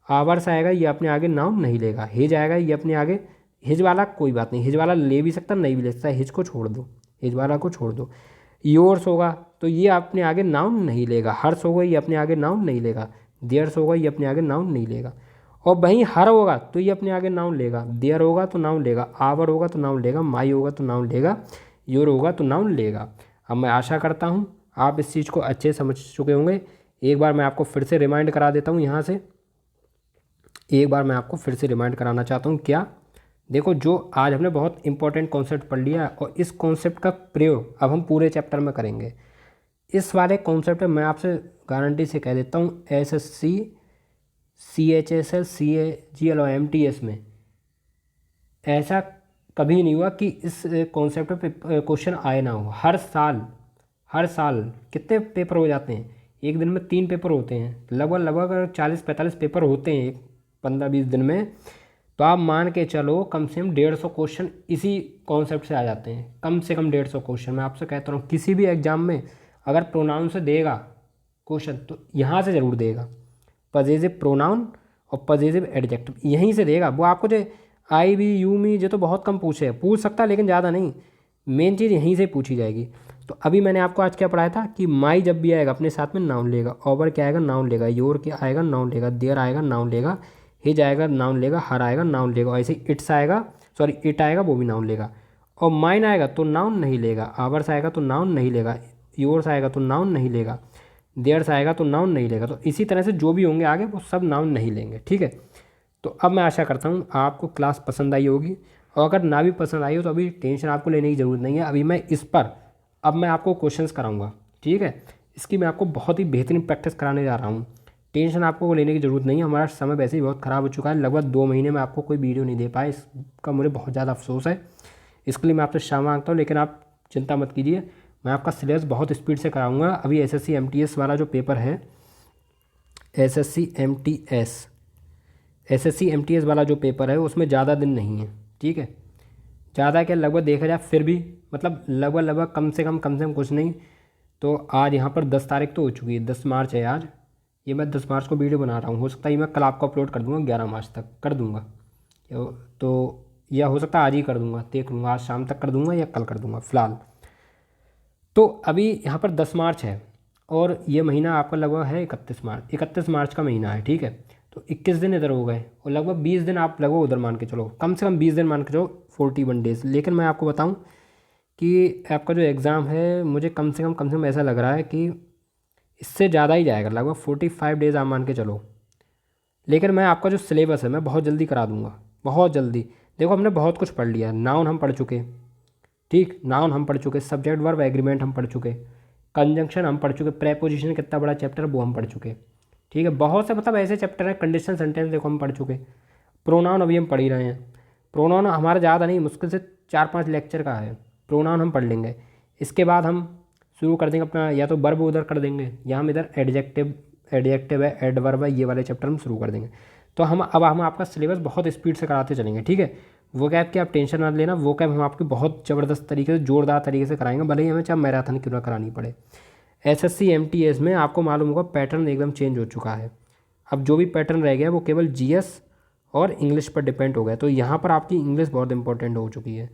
आवर्स आएगा ये अपने आगे नाउन नहीं लेगा, हिज आएगा ये अपने आगे, हिज वाला कोई बात नहीं, हिज वाला ले भी सकता नहीं भी ले सकता, हिज को छोड़ दो, हिज वाला को छोड़ दो। योर्स होगा तो ये अपने आगे नाउन नहीं लेगा, हर्ष होगा ये अपने आगे नाउन नहीं लेगा, देयर्स होगा ये अपने आगे नाउन नहीं लेगा, और वहीं हर होगा तो ये अपने आगे नाउन लेगा, देयर होगा तो नाउन लेगा, आवर होगा तो नाउन लेगा, माई होगा तो नाउन लेगा, योर होगा तो नाउन लेगा। अब मैं आशा करता हूँ आप इस चीज़ को अच्छे समझ चुके होंगे। एक बार मैं आपको फिर से रिमाइंड करा देता हूँ, यहाँ से एक बार मैं आपको फिर से रिमाइंड कराना चाहता हूँ। क्या, देखो जो आज हमने बहुत इंपॉर्टेंट कॉन्सेप्ट पढ़ लिया और इस कॉन्सेप्ट का प्रयोग अब हम पूरे चैप्टर में करेंगे। इस वाले कॉन्सेप्ट में मैं आपसे गारंटी से कह देता हूँ SSC CHSL CAGL और MTS में ऐसा कभी नहीं हुआ कि इस कॉन्सेप्ट पे क्वेश्चन आए ना हो। हर साल कितने पेपर हो जाते हैं, एक दिन में 3 पेपर होते हैं, लगभग 40-45 पेपर होते हैं एक 15-20 दिन में। तो आप मान के चलो कम से कम 150 क्वेश्चन इसी कॉन्सेप्ट से आ जाते हैं, कम से कम 150 क्वेश्चन। मैं आपसे कहता हूँ किसी भी एग्जाम में अगर प्रोनाउन से देगा क्वेश्चन तो यहाँ से ज़रूर देगा, पजेसिव प्रोनाउन और पजेसिव एडजेक्टिव यहीं से देगा। वो आपको जो आई भी यू मी जो तो बहुत कम पूछ सकता है, लेकिन ज़्यादा नहीं, मेन चीज़ यहीं से पूछी जाएगी। तो अभी मैंने आपको आज क्या पढ़ाया था कि माई जब भी आएगा अपने साथ में नाउन लेगा, ओवर क्या आएगा नाउन लेगा, योर क्या आएगा नाउन लेगा, देयर आएगा नाउन लेगा, हिज आएगा नाउन लेगा, हर आएगा नाउन लेगा, ऐसे इट्स आएगा इट आएगा वो भी नाउन लेगा। और माइन आएगा तो नाउन नहीं लेगा, आवर्स आएगा तो नाउन नहीं लेगा, योर्स आएगा तो नाउन नहीं लेगा, देयर्स आएगा तो नाउन नहीं लेगा। तो इसी तरह से जो भी होंगे आगे वो सब नाउन नहीं लेंगे, ठीक है। तो अब मैं आशा करता हूँ आपको क्लास पसंद आई होगी, और अगर ना भी पसंद आई हो तो अभी टेंशन आपको लेने की ज़रूरत नहीं है। अभी मैं इस पर अब मैं आपको क्वेश्चंस कराऊंगा, ठीक है। इसकी मैं आपको बहुत ही बेहतरीन प्रैक्टिस कराने जा रहा हूँ, टेंशन आपको लेने की ज़रूरत नहीं है। हमारा समय वैसे ही बहुत ख़राब हो चुका है, लगभग 2 महीने में आपको कोई वीडियो नहीं दे पाए, इसका मुझे बहुत ज़्यादा अफसोस है। इसके लिए मैं आपसे क्षमा मांगता हूँ, लेकिन आप चिंता मत कीजिए, मैं आपका सिलेबस बहुत स्पीड से कराऊंगा। अभी SSC MTS वाला जो पेपर है, SSC MTS वाला जो पेपर है उसमें ज़्यादा दिन नहीं है, ठीक है। ज़्यादा क्या, लगभग देखा जाए फिर भी मतलब लगभग कम से कम कुछ नहीं तो आज यहाँ पर 10 तारीख तो हो चुकी है, 10 मार्च है आज। ये मैं 10 मार्च को वीडियो बना रहा हूँ, हो सकता है मैं कल आपको अपलोड कर दूँगा, 11 मार्च तक कर दूँगा, तो या हो सकता है आज ही कर दूँगा, देख लूँगा आज शाम तक कर दूँगा या कल कर दूँगा फ़िलहाल। तो अभी यहाँ पर 10 मार्च है और ये महीना आपका लगभग है 31 मार्च का महीना है, ठीक है। तो 21 दिन इधर हो गए और लगभग 20 दिन आप लगभग उधर मान के चलो, कम से कम 20 दिन मान के चलो, 41 डेज़। लेकिन मैं आपको बताऊं कि आपका जो एग्ज़ाम है मुझे कम से कम ऐसा लग रहा है कि इससे ज़्यादा ही जाएगा, लगभग 45 डेज़ आप मान के चलो। लेकिन मैं आपका जो सिलेबस है मैं बहुत जल्दी करा दूँगा, बहुत जल्दी। देखो हमने बहुत कुछ पढ़ लिया, नाउन हम पढ़ चुके, ठीक, नाउन हम पढ़ चुके, सब्जेक्ट वर्ब एग्रीमेंट हम पढ़ चुके, कंजंक्शन हम पढ़ चुके, प्रेपोजिशन कितना बड़ा चैप्टर है वो हम पढ़ चुके, ठीक है। बहुत से मतलब ऐसे चैप्टर हैं, कंडीशन सेंटेंस देखो हम पढ़ चुके, प्रोनाउन अभी हम पढ़ ही रहे हैं। प्रोनाउन हमारा ज़्यादा नहीं, मुश्किल से 4-5 लेक्चर का है, प्रोनाउन हम पढ़ लेंगे। इसके बाद हम शुरू कर देंगे अपना, या तो वर्ब उधर कर देंगे या हम इधर एडजेक्टिव है, एडवर्ब है, ये वाले चैप्टर हम शुरू कर देंगे। तो हम आपका सिलेबस बहुत स्पीड से कराते चलेंगे, ठीक है। वो कैब की आप टेंशन ना लेना, वो कैब हम आपकी बहुत ज़बरदस्त तरीके से, जोरदार तरीके से कराएंगे, भले ही हमें चाहे मैराथन क्यों ना करानी पड़े। SSC MTS में आपको मालूम होगा पैटर्न एकदम चेंज हो चुका है। अब जो भी पैटर्न रह गया वो केवल GS और इंग्लिश पर डिपेंड हो गया। तो यहाँ पर आपकी इंग्लिश बहुत इंपॉर्टेंट हो चुकी है,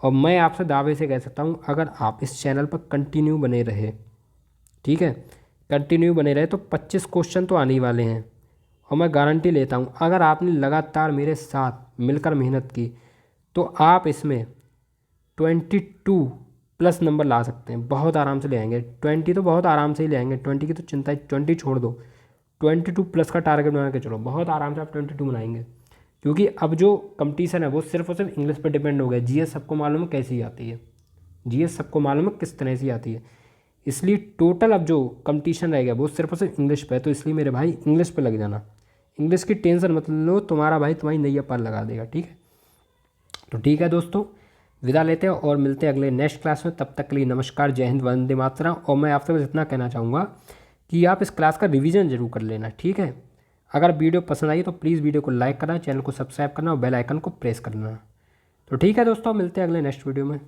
और मैं आपसे दावे से कह सकता हूँ अगर आप इस चैनल पर कंटिन्यू बने रहे, ठीक है, कंटिन्यू बने रहे तो 25 क्वेश्चन तो आने ही वाले हैं। और मैं गारंटी लेता हूँ अगर आपने लगातार मेरे साथ मिलकर मेहनत की तो आप इसमें 22+ नंबर ला सकते हैं, बहुत आराम से ले आएंगे। 20 तो बहुत आराम से ही ले आएंगे, 20 की तो चिंता, 20 छोड़ दो, 22+ का टारगेट बना के चलो, बहुत आराम से आप 22 बनाएंगे। क्योंकि अब जो कंपटीशन है वो सिर्फ और सिर्फ इंग्लिश पर डिपेंड हो गया। GS सबको मालूम है कैसी आती है, GS सबको मालूम है किस तरह से आती है, इसलिए टोटल अब जो कंपटीशन रह गया वो सिर्फ और सिर्फ इंग्लिश पे है। तो इसलिए मेरे भाई इंग्लिश पे लग जाना, इंग्लिश की टेंशन मत लो, तुम्हारा भाई तुम्हारी नैया पार लगा देगा, ठीक है। तो ठीक है दोस्तों, विदा लेते हैं और मिलते हैं अगले नेक्स्ट क्लास में। तब तक के लिए नमस्कार, जय हिंद, वंदे मातरम। और मैं आपसे बस इतना कहना चाहूँगा कि आप इस क्लास का रिवीजन जरूर कर लेना, ठीक है। अगर वीडियो पसंद आई तो प्लीज़ वीडियो को लाइक करना, चैनल को सब्सक्राइब करना और बेल आइकन को प्रेस करना। तो ठीक है दोस्तों, मिलते हैं अगले नेक्स्ट वीडियो में।